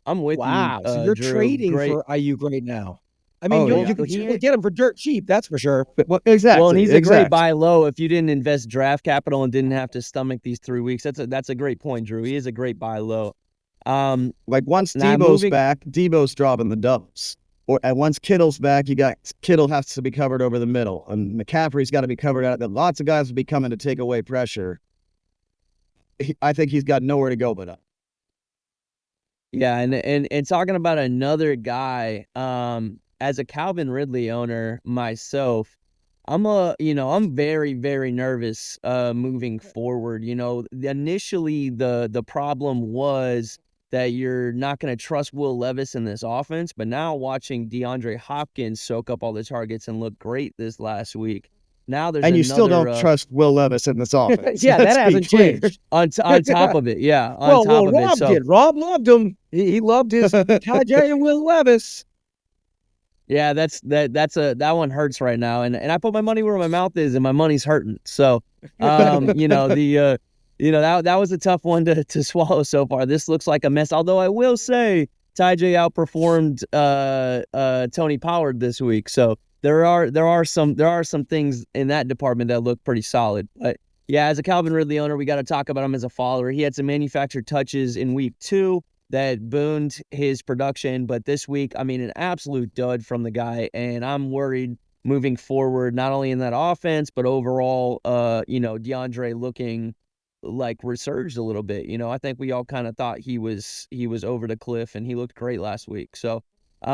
I'm with you. Wow, so you're Drew. trading for Aiyuk right now. I mean, you can get him for dirt cheap, that's for sure. Well, exactly. Well, and he's a great buy low if you didn't invest draft capital and didn't have to stomach these 3 weeks. That's a great point, Drew. He is a great buy low. Once Debo's back, Debo's dropping the dubs. And once Kittle's back, Kittle has to be covered over the middle, and McCaffrey's got to be covered out. Lots of guys will be coming to take away pressure. I think he's got nowhere to go but up. Yeah, and talking about another guy, as a Calvin Ridley owner myself, I'm very, very nervous moving forward. Initially the problem was that you're not going to trust Will Levis in this offense, but now watching DeAndre Hopkins soak up all the targets and look great this last week. Now there's you still don't trust Will Levis in this offense. Yeah, that hasn't changed. On top of it, yeah. Rob did. Rob loved him. He loved his Tajay and Will Levis. Yeah, that one hurts right now, and I put my money where my mouth is, and my money's hurting. So, that was a tough one to swallow so far. This looks like a mess. Although I will say, Tajay outperformed Tony Pollard this week, so there are some things in that department that look pretty solid. But yeah, as a Calvin Ridley owner, we got to talk about him as a follower. He had some manufactured touches in week 2 that booned his production, but this week, I mean, an absolute dud from the guy, and I'm worried moving forward, not only in that offense, but overall, DeAndre looking like resurged a little bit. I think we all kind of thought he was over the cliff, and he looked great last week. So, it's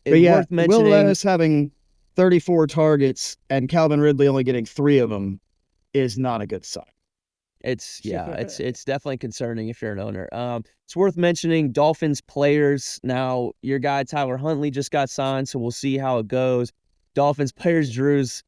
worth mentioning. Will Levis having 34 targets and Calvin Ridley only getting 3 of them is not a good sign. It's definitely concerning if you're an owner. It's worth mentioning Dolphins players. Now, your guy Tyler Huntley just got signed, so we'll see how it goes. Dolphins players, Drew's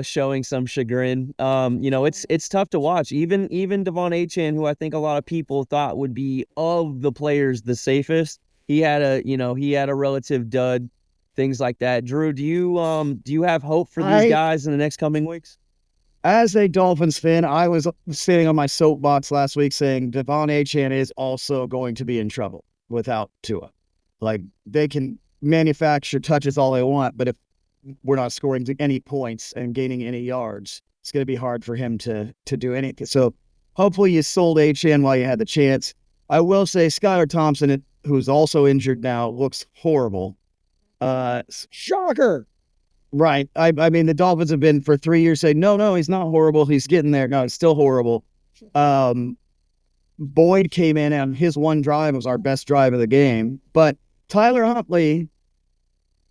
showing some chagrin. It's tough to watch. Even Devon Achane, who I think a lot of people thought would be of the players the safest, he had a relative dud, things like that. Drew, do you have hope for these guys in the next coming weeks? As a Dolphins fan, I was sitting on my soapbox last week saying Devon Achane is also going to be in trouble without Tua. Like, they can manufacture touches all they want, but if we're not scoring any points and gaining any yards, it's going to be hard for him to do anything. So hopefully you sold Achane while you had the chance. I will say Skylar Thompson who's also injured now, looks horrible. Shocker. Right. I mean, the Dolphins have been for 3 years saying, no, he's not horrible. He's getting there. No, it's still horrible. Boyd came in and his one drive was our best drive of the game. But Tyler Huntley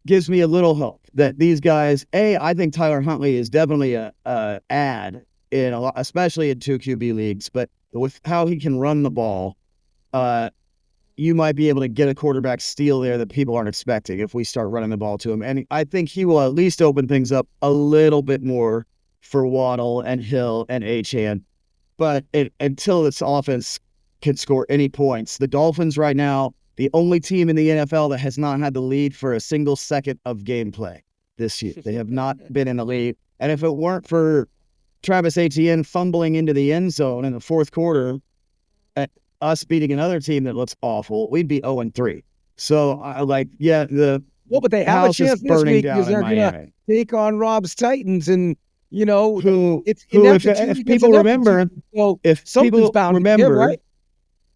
gives me a little hope that these guys, I think Tyler Huntley is definitely a ad in a lot, especially in 2 QB leagues, but with how he can run the ball, you might be able to get a quarterback steal there that people aren't expecting if we start running the ball to him. And I think he will at least open things up a little bit more for Waddle and Hill and Achane. But until this offense can score any points, the Dolphins right now, the only team in the NFL that has not had the lead for a single second of gameplay this year. They have not been in the lead. And if it weren't for Travis Etienne fumbling into the end zone in the fourth quarter, us beating another team that looks awful, we'd be 0-3. So, but they have a chance this week because they're going to take on Rob's Titans, and if people remember, right?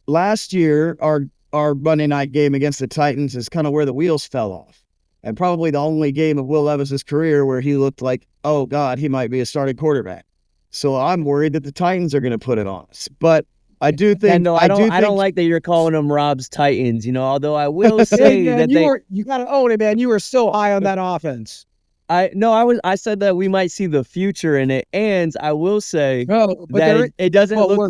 Last year our Monday night game against the Titans is kind of where the wheels fell off, and probably the only game of Will Levis's career where he looked like, oh God, he might be a starting quarterback. So I'm worried that the Titans are going to put it on us, but I do think. I don't like that you're calling them Rob's Titans. Although I will say man, that you got to own it, man. You were so high on that offense. I said that we might see the future in it, and I will say that it doesn't look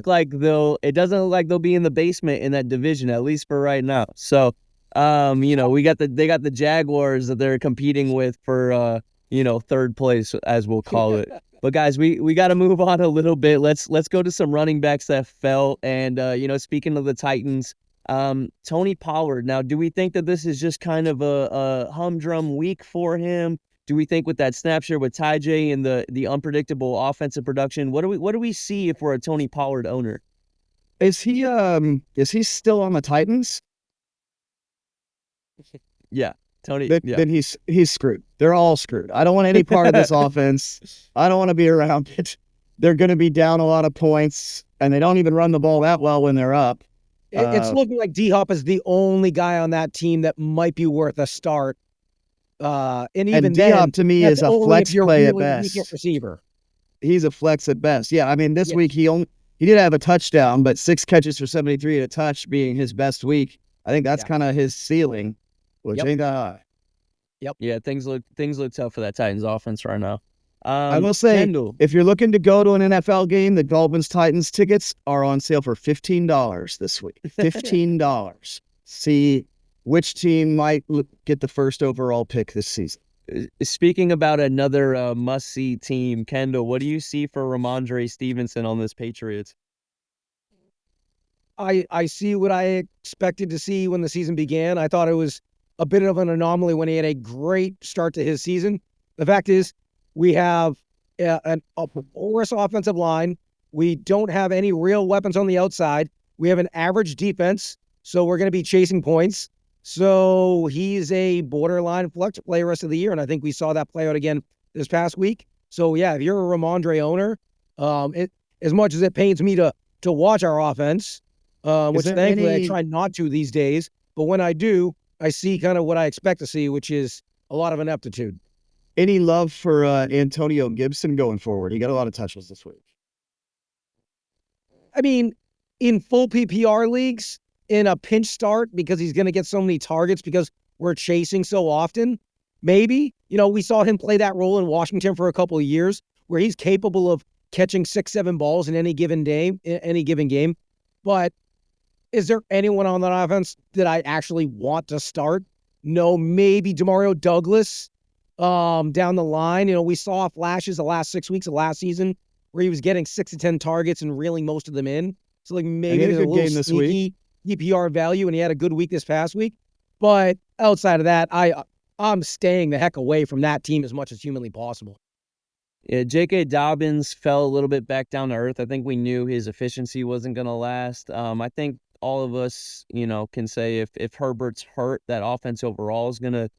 like they'll be in the basement in that division, at least for right now. So, they got the Jaguars that they're competing with for third place, as we'll call it. But guys, we got to move on a little bit. Let's go to some running backs that fell. And speaking of the Titans, Tony Pollard. Now, do we think that this is just kind of a humdrum week for him? Do we think with that snap share with Ty J and the unpredictable offensive production, what do we see if we're a Tony Pollard owner? Is he still on the Titans? Yeah. Tony, then he's screwed. They're all screwed. I don't want any part of this offense. I don't want to be around it. They're going to be down a lot of points, and they don't even run the ball that well when they're up. It's looking like D-Hop is the only guy on that team that might be worth a start. And even D-Hop to me is a flex play at best. Receiver. He's a flex at best. Yeah, I mean this week he did have a touchdown, but 6 catches for 73 at a touch being his best week. I think that's kind of his ceiling. Which ain't that high. Yep. Yeah, things look tough for that Titans offense right now. I will say, Kendall, if you're looking to go to an NFL game, the Dolphins-Titans tickets are on sale for $15 this week. $15. See which team might get the first overall pick this season. Speaking about another must-see team, Kendall, what do you see for Ramondre Stevenson on this Patriots? I see what I expected to see when the season began. I thought it was a bit of an anomaly when he had a great start to his season. The fact is, we have a porous offensive line. We don't have any real weapons on the outside. We have an average defense, so we're going to be chasing points. So he's a borderline flex play rest of the year, and I think we saw that play out again this past week. So, yeah, if you're a Ramondre owner, as much as it pains me to watch our offense, which thankfully I try not to these days, but when I do, I see kind of what I expect to see, which is a lot of ineptitude. Any love for Antonio Gibson going forward? He got a lot of touches this week. I mean, in full PPR leagues, in a pinch start, because he's going to get so many targets because we're chasing so often, maybe. We saw him play that role in Washington for a couple of years where he's capable of catching 6-7 balls in any given game. But is there anyone on that offense that I actually want to start? No, maybe Demario Douglas down the line. We saw flashes the last 6 weeks of last season where he was getting 6 to 10 targets and reeling most of them in. So maybe there's a little sneaky PPR value, and he had a good week this past week. But outside of that, I'm staying the heck away from that team as much as humanly possible. Yeah, J.K. Dobbins fell a little bit back down to earth. I think we knew his efficiency wasn't going to last. I think all of us, can say if Herbert's hurt, that offense overall is gonna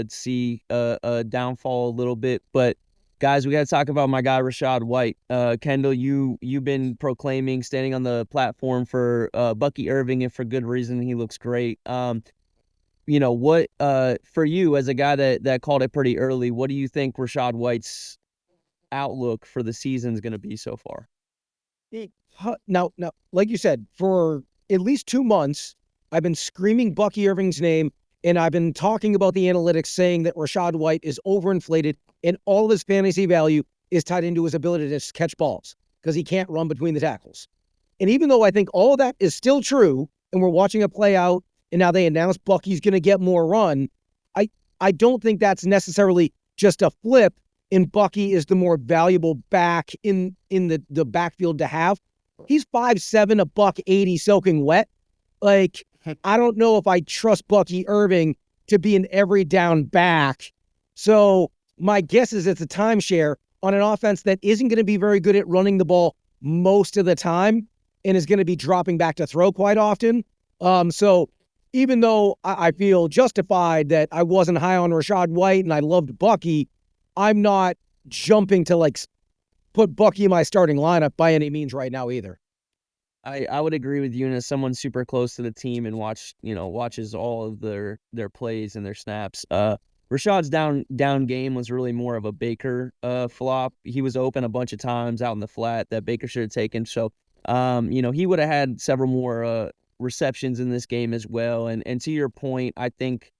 see a downfall a little bit. But Guys, we got to talk about my guy Rashad White. Kendall, you've been proclaiming, standing on the platform for Bucky Irving, and for good reason. He looks great. What for you as a guy that called it pretty early, what do you think Rashad White's outlook for the season is going to be so far? Now, like you said, for at least 2 months, I've been screaming Bucky Irving's name, and I've been talking about the analytics saying that Rashad White is overinflated, and all of his fantasy value is tied into his ability to catch balls because he can't run between the tackles. And even though I think all of that is still true, and we're watching it play out, and now they announced Bucky's going to get more run, I don't think that's necessarily just a flip, and Bucky is the more valuable back in the backfield to have. He's 5'7", $180 soaking wet. Like, I don't know if I trust Bucky Irving to be an every down back. So my guess is it's a timeshare on an offense that isn't going to be very good at running the ball most of the time and is going to be dropping back to throw quite often. So even though I feel justified that I wasn't high on Rashad White and I loved Bucky, I'm not jumping to put Bucky in my starting lineup by any means right now either. I would agree with you, and as someone super close to the team and watches all of their plays and their snaps. Rashad's down game was really more of a Baker flop. He was open a bunch of times out in the flat that Baker should have taken. So he would have had several more receptions in this game as well. And to your point, I think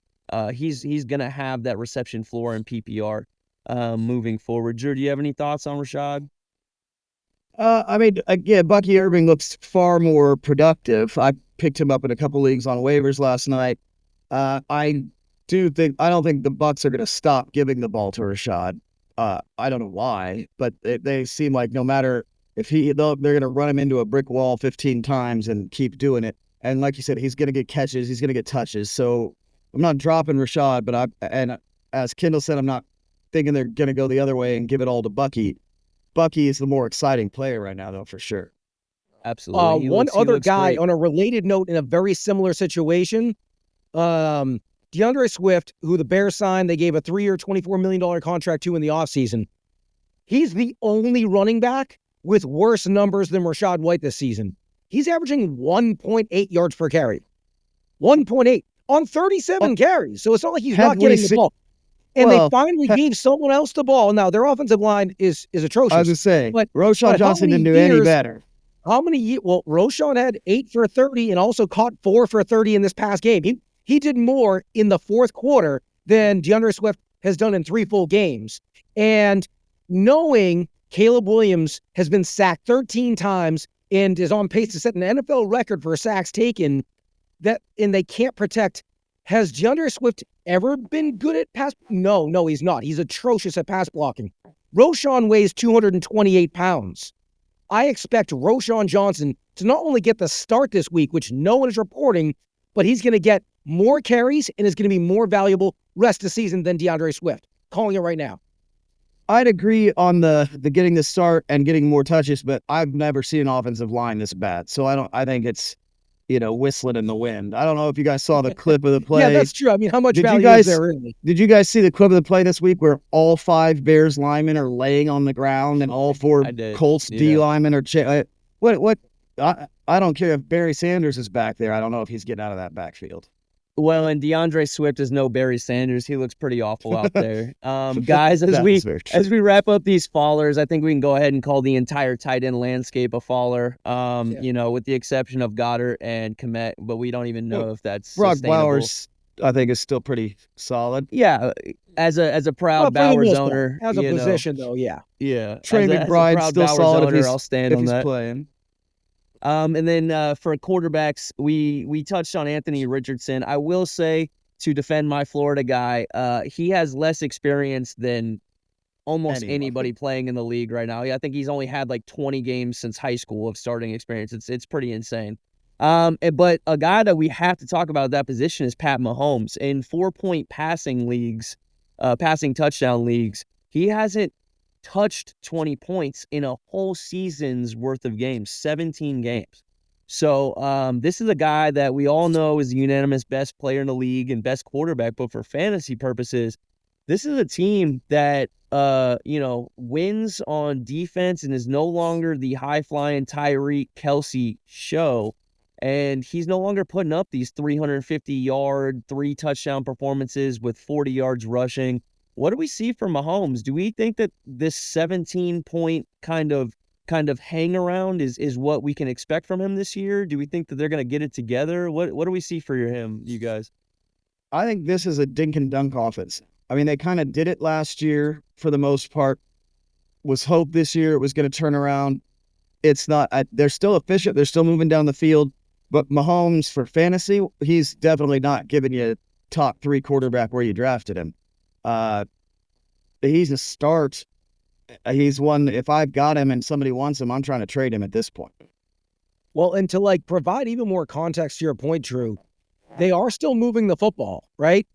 he's gonna have that reception floor in PPR moving forward. Drew, do you have any thoughts on Rashad? Again, Bucky Irving looks far more productive. I picked him up in a couple leagues on waivers last night. I don't think the Bucs are going to stop giving the ball to Rashad. I don't know why, but they seem like no matter if they're going to run him into a brick wall 15 times and keep doing it. And like you said, he's going to get catches, he's going to get touches. So I'm not dropping Rashad, but as Kendall said, I'm not thinking they're going to go the other way and give it all to Bucky. Bucky is the more exciting player right now, though, for sure. Absolutely. One other guy great. on a related note in a very similar situation, DeAndre Swift, who the Bears signed, they gave a 3-year, $24 million contract to in the offseason. He's the only running back with worse numbers than Rashad White this season. He's averaging 1.8 yards per carry. 1.8 on 37 carries. So it's not like he's not getting the ball. And they finally gave someone else the ball. Now, their offensive line is atrocious. I was just saying, but Roschon Johnson didn't do any better. How many years? Well, Roschon had 8 for 30 and also caught 4 for 30 in this past game. He did more in the fourth quarter than DeAndre Swift has done in 3 full games. And knowing Caleb Williams has been sacked 13 times and is on pace to set an NFL record for sacks taken, and they can't protect. Has DeAndre Swift ever been good at pass? No, he's not. He's atrocious at pass blocking. Roschon weighs 228 pounds. I expect Roschon Johnson to not only get the start this week, which no one is reporting, but he's going to get more carries and is going to be more valuable rest of the season than DeAndre Swift. Calling it right now. I'd agree on the getting the start and getting more touches, but I've never seen an offensive line this bad. So I think it's, whistling in the wind. I don't know if you guys saw the clip of the play. Yeah, that's true. I mean, how much value is there really? Did you guys see the clip of the play this week where all 5 Bears linemen are laying on the ground and all 4 Colts D linemen are what? I don't care if Barry Sanders is back there. I don't know if he's getting out of that backfield. Well, and DeAndre Swift is no Barry Sanders. He looks pretty awful out there. Guys, as we wrap up these fallers, I think we can go ahead and call the entire tight end landscape a faller. With the exception of Goddard and Kmet, but we don't even know if that's Brock sustainable. Bowers, I think, is still pretty solid. Yeah, as a proud Bowers owner, as a position though, yeah. Trey McBride's still Bowers solid owner, I'll stand if on he's that. playing. And then for quarterbacks, we touched on Anthony Richardson. I will say, to defend my Florida guy, he has less experience than almost anybody playing in the league right now. I think he's only had 20 games since high school of starting experience. It's pretty insane. But a guy that we have to talk about at that position is Pat Mahomes. In 4-point passing leagues, passing touchdown leagues, he hasn't touched 20 points in a whole season's worth of games, 17 games. So this is a guy that we all know is the unanimous best player in the league and best quarterback, but for fantasy purposes, this is a team that wins on defense and is no longer the high-flying Tyreek Kelsey show. And he's no longer putting up these 350-yard, 3-touchdown performances with 40 yards rushing. What do we see from Mahomes? Do we think that this 17-point kind of hang around is what we can expect from him this year? Do we think that they're going to get it together? What do we see for him, you guys? I think this is a dink and dunk offense. I mean, they kind of did it last year for the most part. Was hope this year it was going to turn around. It's not. They're still efficient. They're still moving down the field. But Mahomes, for fantasy, he's definitely not giving you top 3 quarterback where you drafted him. He's a start. He's one. If I've got him and somebody wants him, I'm trying to trade him at this point. Well, and to provide even more context to your point, Drew, they are still moving the football, right?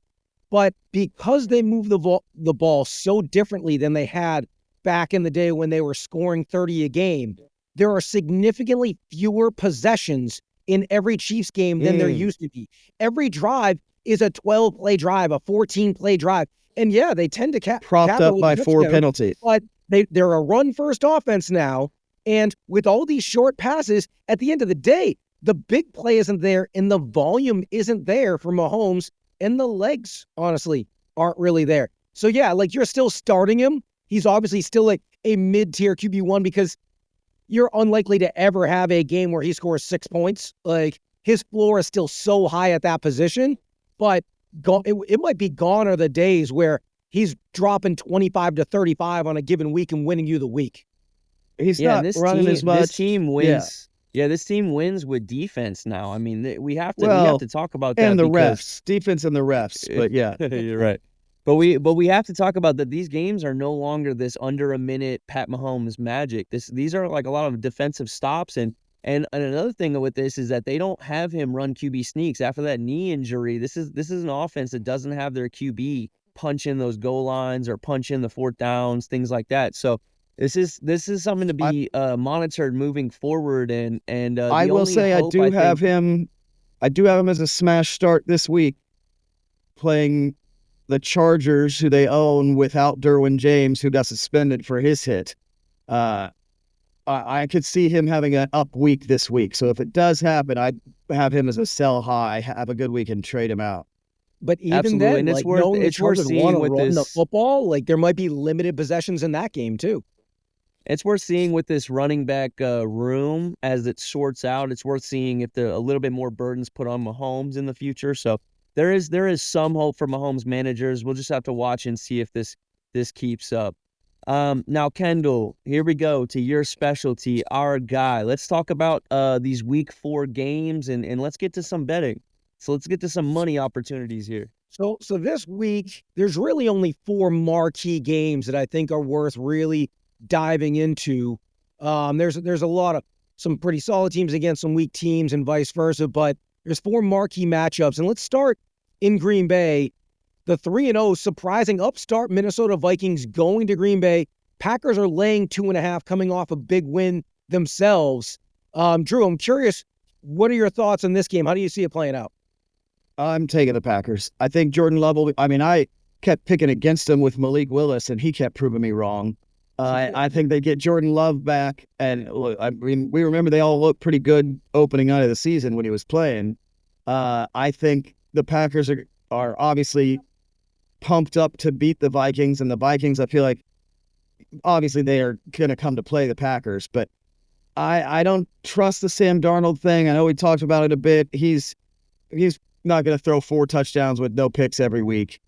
But because they move the ball so differently than they had back in the day when they were scoring 30 a game, there are significantly fewer possessions in every Chiefs game than there used to be. Every drive is a 12-play drive, a 14-play drive. And yeah, they tend to propped up by 4 penalties. But they're a run-first offense now. And with all these short passes, at the end of the day, the big play isn't there and the volume isn't there for Mahomes, and the legs, honestly, aren't really there. So yeah, you're still starting him. He's obviously still a mid-tier QB1 because you're unlikely to ever have a game where he scores 6 points. His floor is still so high at that position, but it might be gone are the days where he's dropping 25 to 35 on a given week and winning you the week. He's not running as much. This team wins. Yeah, this team wins with defense now. I mean, we have to talk about that. And the refs. Defense and the refs, but yeah. You're right. But we have to talk about that these games are no longer this under a minute Pat Mahomes magic. These are a lot of defensive stops and another thing with this is that they don't have him run QB sneaks after that knee injury. This is an offense that doesn't have their QB punch in those goal lines or punch in the 4th downs, things like that. So this is something to be monitored moving forward. And I will say I do have him as a smash start this week, playing the Chargers, who they own without Derwin James, who got suspended for his hit. I could see him having an up week this week. So if it does happen, I'd have him as a sell high, have a good week, and trade him out. But even then, it's worth seeing with this the football. There might be limited possessions in that game too. It's worth seeing with this running back room as it sorts out. It's worth seeing if a little bit more burdens put on Mahomes in the future. So there is some hope for Mahomes managers. We'll just have to watch and see if this keeps up. Now, Kendall, here we go to your specialty, our guy. Let's talk about these week 4 games and let's get to some betting. So let's get to some money opportunities here. So this week, there's really only 4 marquee games that I think are worth really diving into. There's a lot of some pretty solid teams against some weak teams and vice versa, but there's 4 marquee matchups. And let's start in Green Bay. The 3-0 surprising upstart Minnesota Vikings going to Green Bay. Packers are laying 2.5, coming off a big win themselves. Drew, I'm curious, what are your thoughts on this game? How do you see it playing out? I'm taking the Packers. I think Jordan Love I kept picking against him with Malik Willis, and he kept proving me wrong. I think they get Jordan Love back. And look, we remember they all looked pretty good opening night of the season when he was playing. I think the Packers are obviously pumped up to beat the Vikings, and the Vikings, I feel like, obviously they are going to come to play the Packers, but I don't trust the Sam Darnold thing. I know we talked about it a bit. He's not going to throw 4 touchdowns with no picks every week.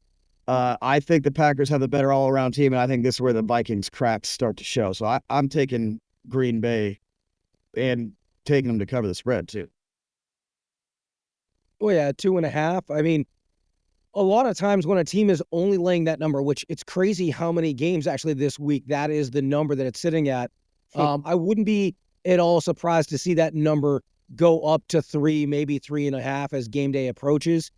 I think the Packers have the better all-around team, and I think this is where the Vikings cracks start to show. So I'm taking Green Bay and taking them to cover the spread too. Oh yeah, 2.5. I mean, a lot of times when a team is only laying that number, which it's crazy how many games actually this week, that is the number that it's sitting at. I wouldn't be at all surprised to see that number go up to 3, maybe 3.5 as game day approaches.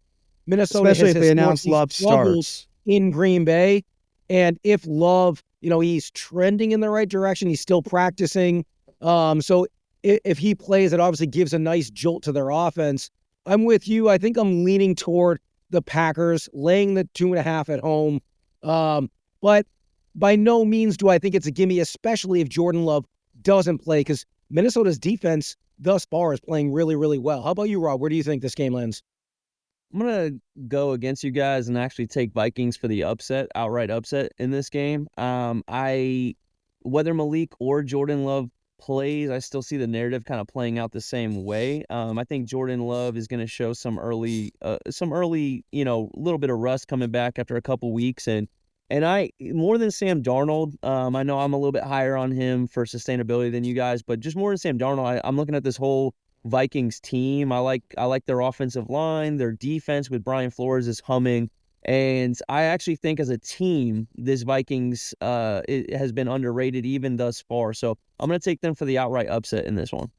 Minnesota especially has if they announce Love starts in Green Bay, and if Love, he's trending in the right direction, he's still practicing. So if he plays, it obviously gives a nice jolt to their offense. I'm with you. I think I'm leaning toward the Packers laying the 2.5 at home. But by no means do I think it's a gimme, especially if Jordan Love doesn't play, because Minnesota's defense thus far is playing really, really well. How about you, Rob? Where do you think this game lands? I'm gonna go against you guys and actually take Vikings for the outright upset in this game. I whether Malik or Jordan Love plays, I still see the narrative kind of playing out the same way. I think Jordan Love is gonna show some early, little bit of rust coming back after a couple weeks, and I more than Sam Darnold. I know I'm a little bit higher on him for sustainability than you guys, but just more than Sam Darnold, I'm looking at this whole Vikings team. I like their offensive line, their defense with Brian Flores is humming, and I actually think as a team, this Vikings it has been underrated even thus far. So I'm gonna take them for the outright upset in this one.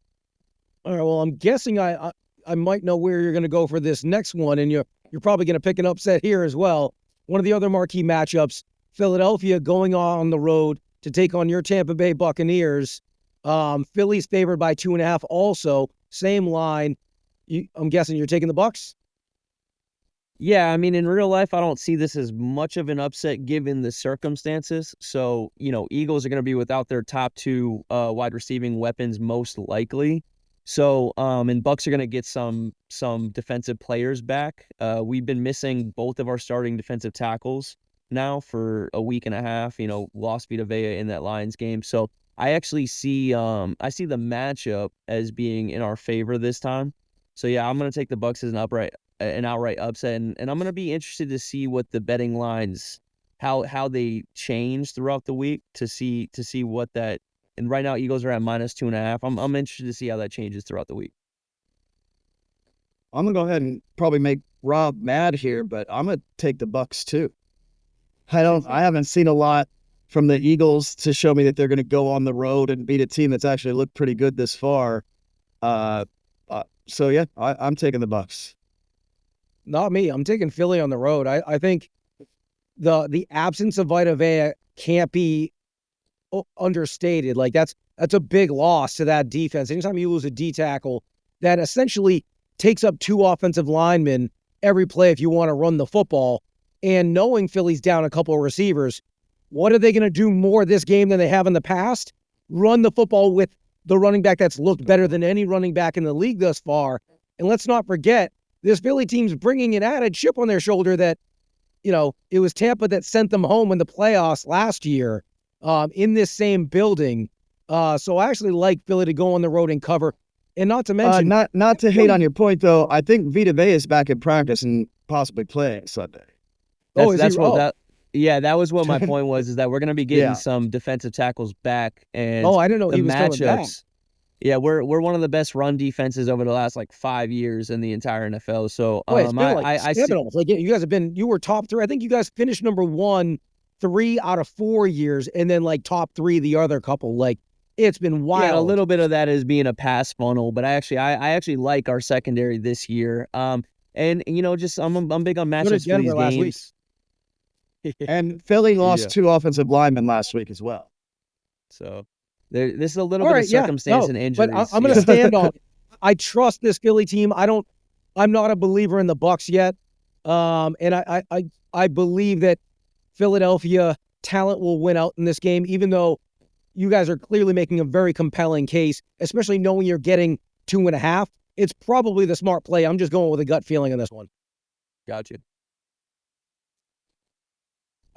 All right. Well, I'm guessing I might know where you're going to go for this next one, and you're probably going to pick an upset here as well. One of the other marquee matchups: Philadelphia going on the road to take on your Tampa Bay Buccaneers. Philly's favored by 2.5. Also, same line. I'm guessing you're taking the Bucs. Yeah, I mean, in real life, I don't see this as much of an upset given the circumstances. So, Eagles are going to be without their top two wide receiving weapons most likely. So, and Bucks are going to get some defensive players back. We've been missing both of our starting defensive tackles now for a week and a half. Lost Vita Vea in that Lions game. So, I actually see the matchup as being in our favor this time. So yeah, I'm gonna take the Bucks as an outright upset, and I'm gonna be interested to see what the betting lines how they change throughout the week to see what that. And right now, Eagles are at -2.5. I'm interested to see how that changes throughout the week. I'm gonna go ahead and probably make Rob mad here, but I'm gonna take the Bucks too. I haven't seen a lot from the Eagles to show me that they're going to go on the road and beat a team that's actually looked pretty good this far. So yeah, I'm taking the Bucks. Not me. I'm taking Philly on the road. I think the absence of Vita Vea can't be understated. Like that's a big loss to that defense. Anytime you lose a D tackle, that essentially takes up two offensive linemen every play if you want to run the football. And knowing Philly's down a couple of receivers, what are they going to do more this game than they have in the past? Run the football with the running back that's looked better than any running back in the league thus far. And let's not forget, this Philly team's bringing an added chip on their shoulder that, it was Tampa that sent them home in the playoffs last year in this same building. So I actually like Philly to go on the road and cover. And not to mention... not to hate on your point, though, I think Vita Vea is back in practice and possibly playing Sunday. That was what my point was, is that we're going to be getting some defensive tackles back. And I didn't know he was coming back. Yeah, we're one of the best run defenses over the last 5 years in the entire NFL. So it's been I see, you guys you were top 3. I think you guys finished number 1 3 out of 4 years, and then top 3 the other couple. It's been wild. Yeah, a little bit of that is being a pass funnel, but I actually like our secondary this year. And I'm big on matchups for these games. And Philly lost 2 offensive linemen last week as well. So this is a little bit of circumstance and injuries. But I'm going to stand on. I trust this Philly team. I'm not a believer in the Bucs yet. And I believe that Philadelphia talent will win out in this game, even though you guys are clearly making a very compelling case, especially knowing you're getting 2.5. It's probably the smart play. I'm just going with a gut feeling on this one. Gotcha.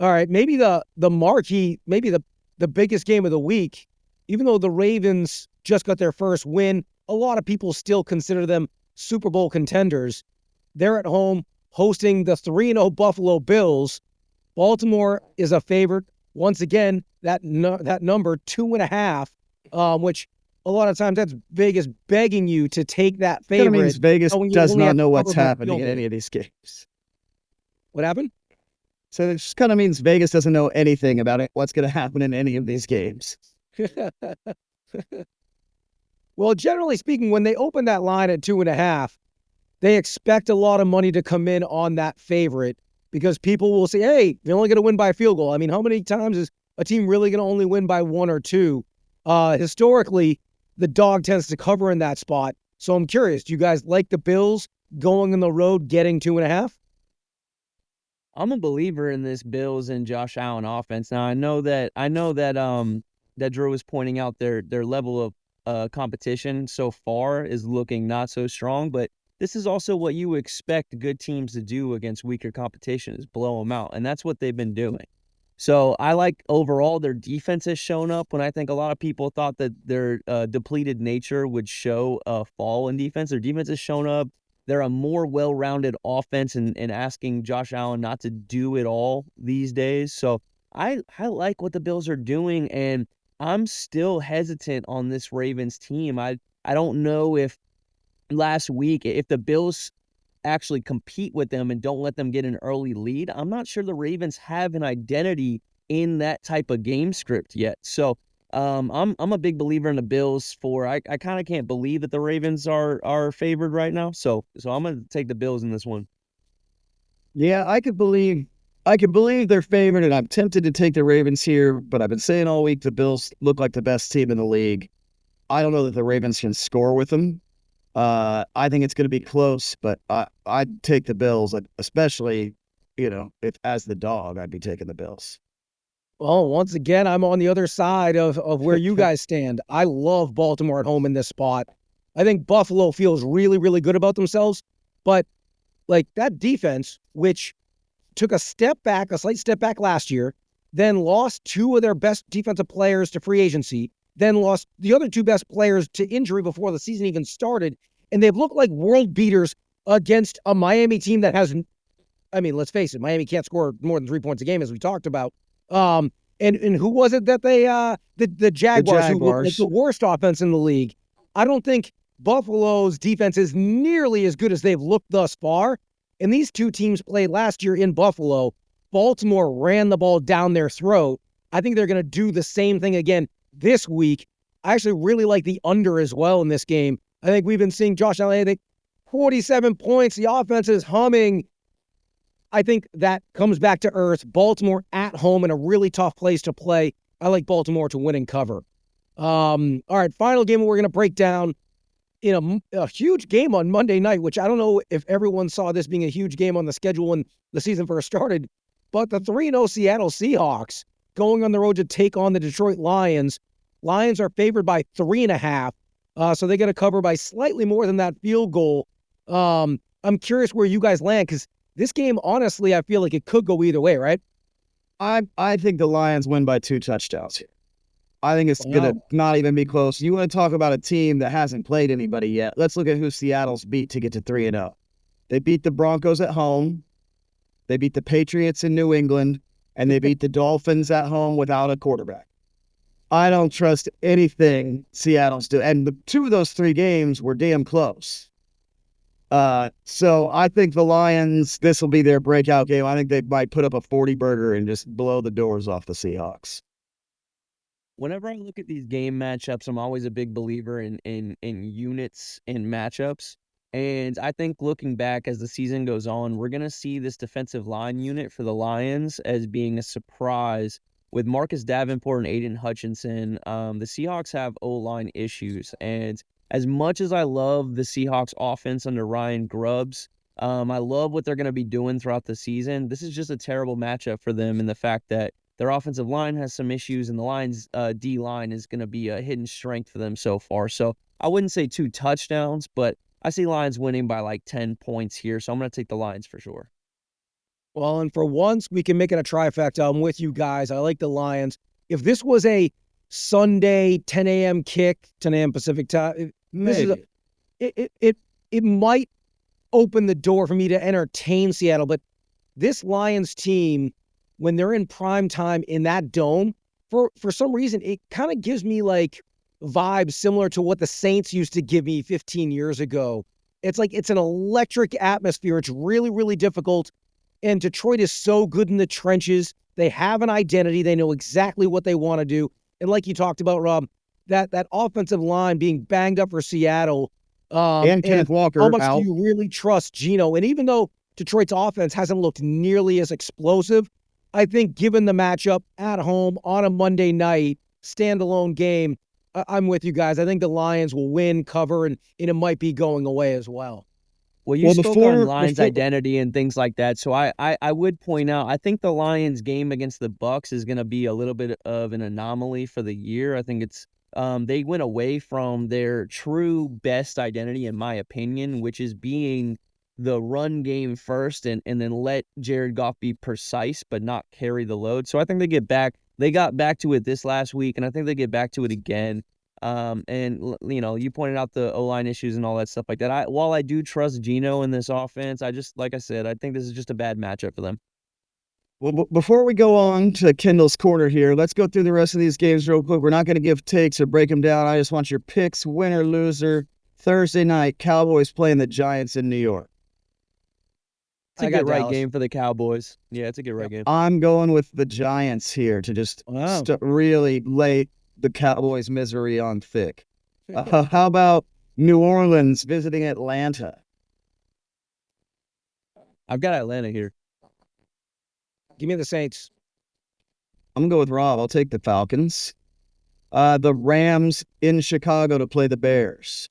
All right, maybe the marquee, maybe the biggest game of the week, even though the Ravens just got their first win, a lot of people still consider them Super Bowl contenders. They're at home hosting the 3-0 Buffalo Bills. Baltimore is a favorite. Once again, that number 2.5, which a lot of times that's Vegas begging you to take that favorite. That means Vegas does not know what's happening in any of these games. What happened? So it just kind of means Vegas doesn't know anything about what's going to happen in any of these games. Well, generally speaking, when they open that line at 2.5, they expect a lot of money to come in on that favorite because people will say, hey, they're only going to win by a field goal. I mean, how many times is a team really going to only win by 1 or 2? Historically, the dog tends to cover in that spot. So I'm curious, do you guys like the Bills going on the road getting 2.5? I'm a believer in this Bills and Josh Allen offense. Now that Drew was pointing out their level of competition so far is looking not so strong, but this is also what you expect good teams to do against weaker competition is blow them out, and that's what they've been doing. So I like overall their defense has shown up when I think a lot of people thought that their depleted nature would show a fall in defense. Their defense has shown up. They're a more well-rounded offense and asking Josh Allen not to do it all these days. So I like what the Bills are doing, and I'm still hesitant on this Ravens team. I don't know if last week if the Bills actually compete with them and don't let them get an early lead, I'm not sure the Ravens have an identity in that type of game script yet. So I'm a big believer in the Bills. I kind of can't believe that the Ravens are favored right now. So I'm gonna take the Bills in this one. Yeah, I could believe they're favored, and I'm tempted to take the Ravens here, but I've been saying all week the Bills look like the best team in the league. I don't know that the Ravens can score with them. I think it's going to be close, but I'd take the Bills, especially, if as the dog, I'd be taking the Bills. Well, once again, I'm on the other side of where you guys stand. I love Baltimore at home in this spot. I think Buffalo feels really, really good about themselves, but like that defense, which took a slight step back last year, then lost two of their best defensive players to free agency, then lost the other two best players to injury before the season even started. And they've looked like world beaters against a Miami team that has, I mean, let's face it, Miami can't score more than 3 points a game, as we talked about. And who was it that the Jaguars, who looked like the worst offense in the league? I don't think Buffalo's defense is nearly as good as they've looked thus far. And these two teams played last year in Buffalo. Baltimore ran the ball down their throat. I think they're going to do the same thing again this week. I actually really like the under as well in this game. I think we've been seeing Josh Allen, I think 47 points. The offense is humming. I think that comes back to earth. Baltimore at home in a really tough place to play. I like Baltimore to win and cover. All right, final game we're going to break down in a huge game on Monday night, which I don't know if everyone saw this being a huge game on the schedule when the season first started, but the 3-0 Seattle Seahawks going on the road to take on the Detroit Lions. Lions are favored by 3.5, so they got to cover by slightly more than that field goal. I'm curious where you guys land, because this game, honestly, I feel like it could go either way, right? I think the Lions win by 2 touchdowns here. I think it's going to not even be close. You want to talk about a team that hasn't played anybody yet. Let's look at who Seattle's beat to get to 3-0. They beat the Broncos at home. They beat the Patriots in New England. And they beat the Dolphins at home without a quarterback. I don't trust anything Seattle's doing. And the 2 of those 3 games were damn close. So I think the Lions, this will be their breakout game. I think they might put up a 40-burger and just blow the doors off the Seahawks. Whenever I look at these game matchups, I'm always a big believer in units and matchups. And I think looking back as the season goes on, we're going to see this defensive line unit for the Lions as being a surprise. With Marcus Davenport and Aiden Hutchinson, the Seahawks have O-line issues. And as much as I love the Seahawks offense under Ryan Grubbs, I love what they're going to be doing throughout the season. This is just a terrible matchup for them in the fact that their offensive line has some issues, and the Lions' D-line is going to be a hidden strength for them so far. So I wouldn't say 2 touchdowns, but I see Lions winning by like 10 points here, so I'm going to take the Lions for sure. Well, and for once, we can make it a trifecta. I'm with you guys. I like the Lions. If this was a Sunday 10 a.m. kick, 10 a.m. Pacific time, it might open the door for me to entertain Seattle. But this Lions team, when they're in prime time in that dome, for some reason, it kind of gives me like vibes similar to what the Saints used to give me 15 years ago. It's like it's an electric atmosphere. It's really, really difficult. And Detroit is so good in the trenches. They have an identity. They know exactly what they want to do. And like you talked about, Rob, that offensive line being banged up for Seattle. And Kenneth Walker how much out. do you really trust Geno? And even though Detroit's offense hasn't looked nearly as explosive, I think given the matchup at home on a Monday night, standalone game, I'm with you guys. I think the Lions will win, cover, and it might be going away as well. Well, you Well, spoke on before Lions' before identity and things like that, so I would point out, I think the Lions game against the Bucks is gonna be a little bit of an anomaly for the year. I think it's they went away from their true best identity, in my opinion, which is being the run game first and then let Jared Goff be precise but not carry the load. So I think they got back to it this last week, and I think they get back to it again. You pointed out the O-line issues and all that stuff like that. While I do trust Geno in this offense, like I said, I think this is just a bad matchup for them. Well, before we go on to Kendall's corner here, let's go through the rest of these games real quick. We're not going to give takes or break them down. I just want your picks, winner, loser. Thursday night, Cowboys playing the Giants in New York. It's a get right game for the Cowboys. Yeah, it's a get right game. I'm going with the Giants here to just really lay the Cowboys' misery on thick. How about New Orleans visiting Atlanta? I've got Atlanta here. Give me the Saints. I'm going to go with Rob. I'll take the Falcons. The Rams in Chicago to play the Bears.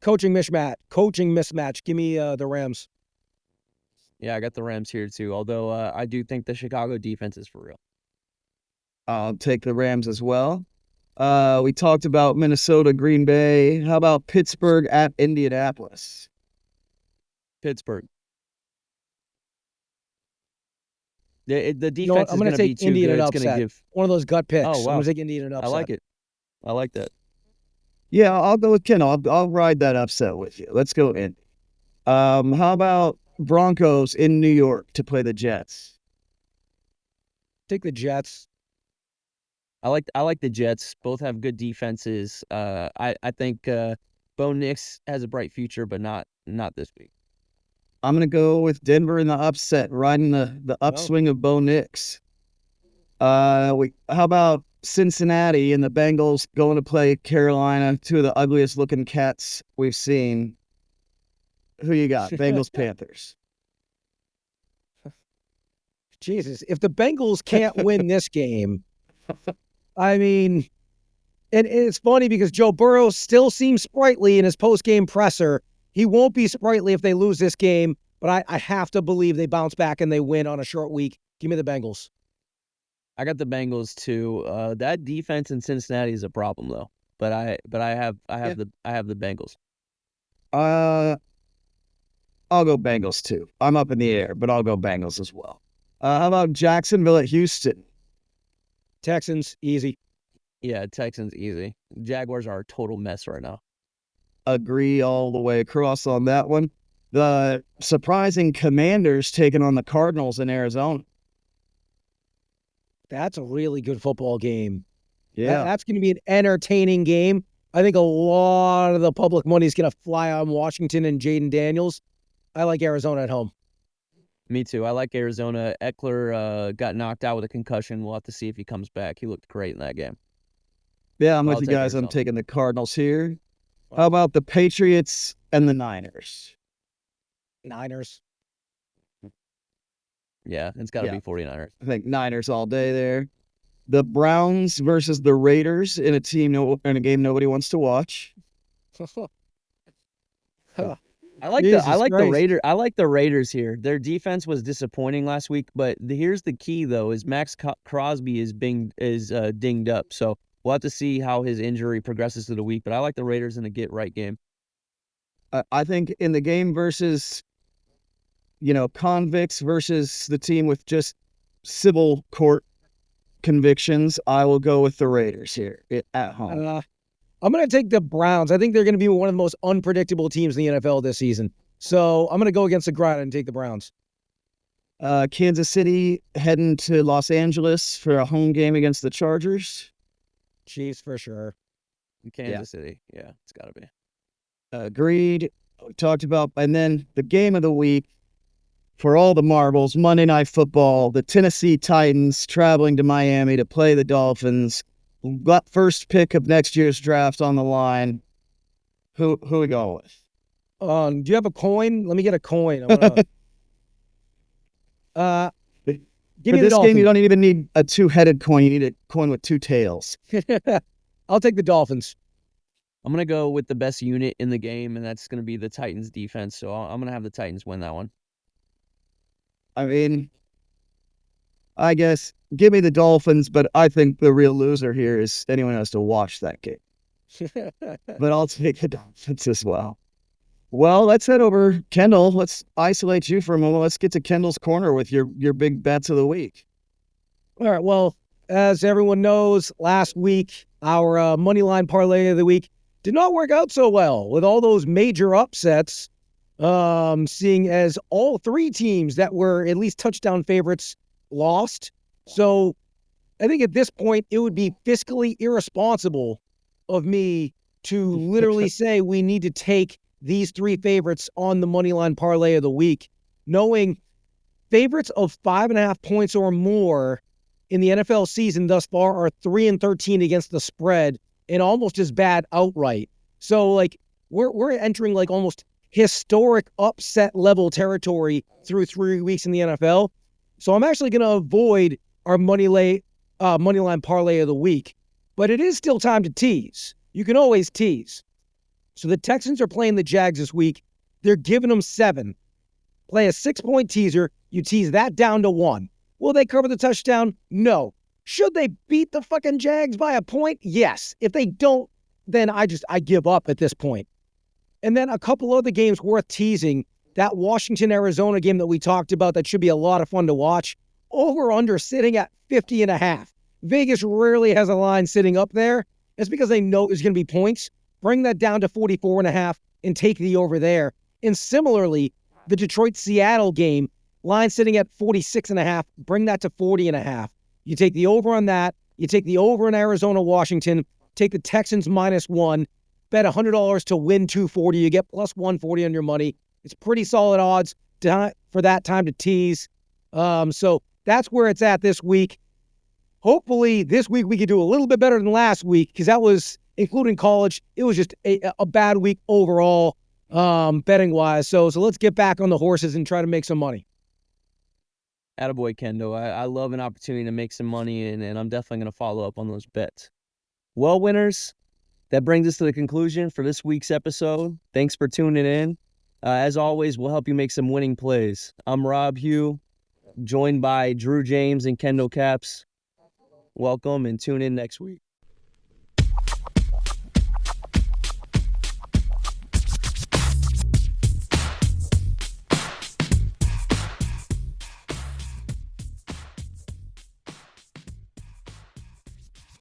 Coaching mismatch. Give me the Rams. Yeah, I got the Rams here too, although I do think the Chicago defense is for real. I'll take the Rams as well. We talked about Minnesota, Green Bay. How about Pittsburgh at Indianapolis? Pittsburgh. The defense I'm is going going to to be take too Indy in good. an It's going to upset. give. One of those gut picks. Oh, wow. I'm going to take Indy in an upset. I like it. I like that. Yeah, I'll go with Ken. I'll ride that upset with you. Let's go Indy. How about Broncos in New York to play the Jets? Take the Jets. I like the Jets. Both have good defenses. I think Bo Nix has a bright future, but not this week. I'm gonna go with Denver in the upset, riding the upswing of Bo Nix. How about Cincinnati and the Bengals going to play Carolina, two of the ugliest looking cats we've seen. Who you got? Bengals, Panthers. Jesus, if the Bengals can't win this game, I mean, and it's funny because Joe Burrow still seems sprightly in his post-game presser. He won't be sprightly if they lose this game, but I have to believe they bounce back and they win on a short week. Give me the Bengals. I got the Bengals too. That defense in Cincinnati is a problem though. But I have the Bengals. I'll go Bengals too. I'm up in the air, but I'll go Bengals as well. How about Jacksonville at Houston? Texans, easy. Yeah, Texans, easy. Jaguars are a total mess right now. Agree all the way across on that one. The surprising Commanders taking on the Cardinals in Arizona. That's a really good football game. Yeah. That's going to be an entertaining game. I think a lot of the public money is going to fly on Washington and Jaden Daniels. I like Arizona at home. Me too. I like Arizona. Eckler got knocked out with a concussion. We'll have to see if he comes back. He looked great in that game. Yeah, I'm with you guys. I'm taking the Cardinals here. How about the Patriots and the Niners? Niners. Yeah, it's got to be 49ers. I think Niners all day there. The Browns versus the Raiders in a game nobody wants to watch. I like the Raiders here. Their defense was disappointing last week, but here's the key though: is Max Crosby is dinged up, so we'll have to see how his injury progresses through the week. But I like the Raiders in a get right game. I think in the game versus, convicts versus the team with just civil court convictions, I will go with the Raiders here at home. I'm going to take the Browns. I think they're going to be one of the most unpredictable teams in the NFL this season. So I'm going to go against the grind and take the Browns. Kansas City heading to Los Angeles for a home game against the Chargers. Chiefs for sure. Kansas City. Yeah, it's got to be. Agreed. We talked about, and then the game of the week for all the marbles, Monday Night Football, the Tennessee Titans traveling to Miami to play the Dolphins. Got first pick of next year's draft on the line. Who we going with? Do you have a coin? Let me get a coin. For this game, you don't even need a two-headed coin. You need a coin with two tails. I'll take the Dolphins. I'm gonna go with the best unit in the game, and that's gonna be the Titans defense. So I'm gonna have the Titans win that one. I mean, I guess give me the Dolphins, but I think the real loser here is anyone who has to watch that game. But I'll take the Dolphins as well. Well, let's head over. Kendall, let's isolate you for a moment. Let's get to Kendall's corner with your big bets of the week. All right. Well, as everyone knows, last week, our money line parlay of the week did not work out so well with all those major upsets, seeing as all three teams that were at least touchdown favorites lost. So I think at this point, it would be fiscally irresponsible of me to literally say we need to take these three favorites on the money line parlay of the week, knowing favorites of 5.5 points or more in the NFL season thus far are 3-13 against the spread and almost as bad outright. So like we're entering like almost historic upset level territory through 3 weeks in the NFL. So I'm actually going to avoid our money line parlay of the week, but it is still time to tease. You can always tease. So the Texans are playing the Jags this week. They're giving them 7. Play a 6-point teaser. You tease that down to 1. Will they cover the touchdown? No. Should they beat the fucking Jags by a point? Yes. If they don't, then I give up at this point. And then a couple other games worth teasing. That Washington-Arizona game that we talked about that should be a lot of fun to watch. Over-under sitting at 50.5. Vegas rarely has a line sitting up there. It's because they know there's going to be points. Bring that down to 44.5 and take the over there. And similarly, the Detroit-Seattle game, line sitting at 46.5, bring that to 40.5. You take the over on that. You take the over in Arizona-Washington. Take the Texans -1. Bet $100 to win $240. You get plus $140 on your money. It's pretty solid odds for that time to tease. So that's where it's at this week. Hopefully this week we can do a little bit better than last week because that was, including college, it was just a bad week overall betting-wise. So let's get back on the horses and try to make some money. Attaboy, Kendo. I love an opportunity to make some money, and I'm definitely going to follow up on those bets. Well, winners, that brings us to the conclusion for this week's episode. Thanks for tuning in. As always, we'll help you make some winning plays. I'm Rob Hugh, joined by Drew James and Kendall Caps. Welcome, and tune in next week.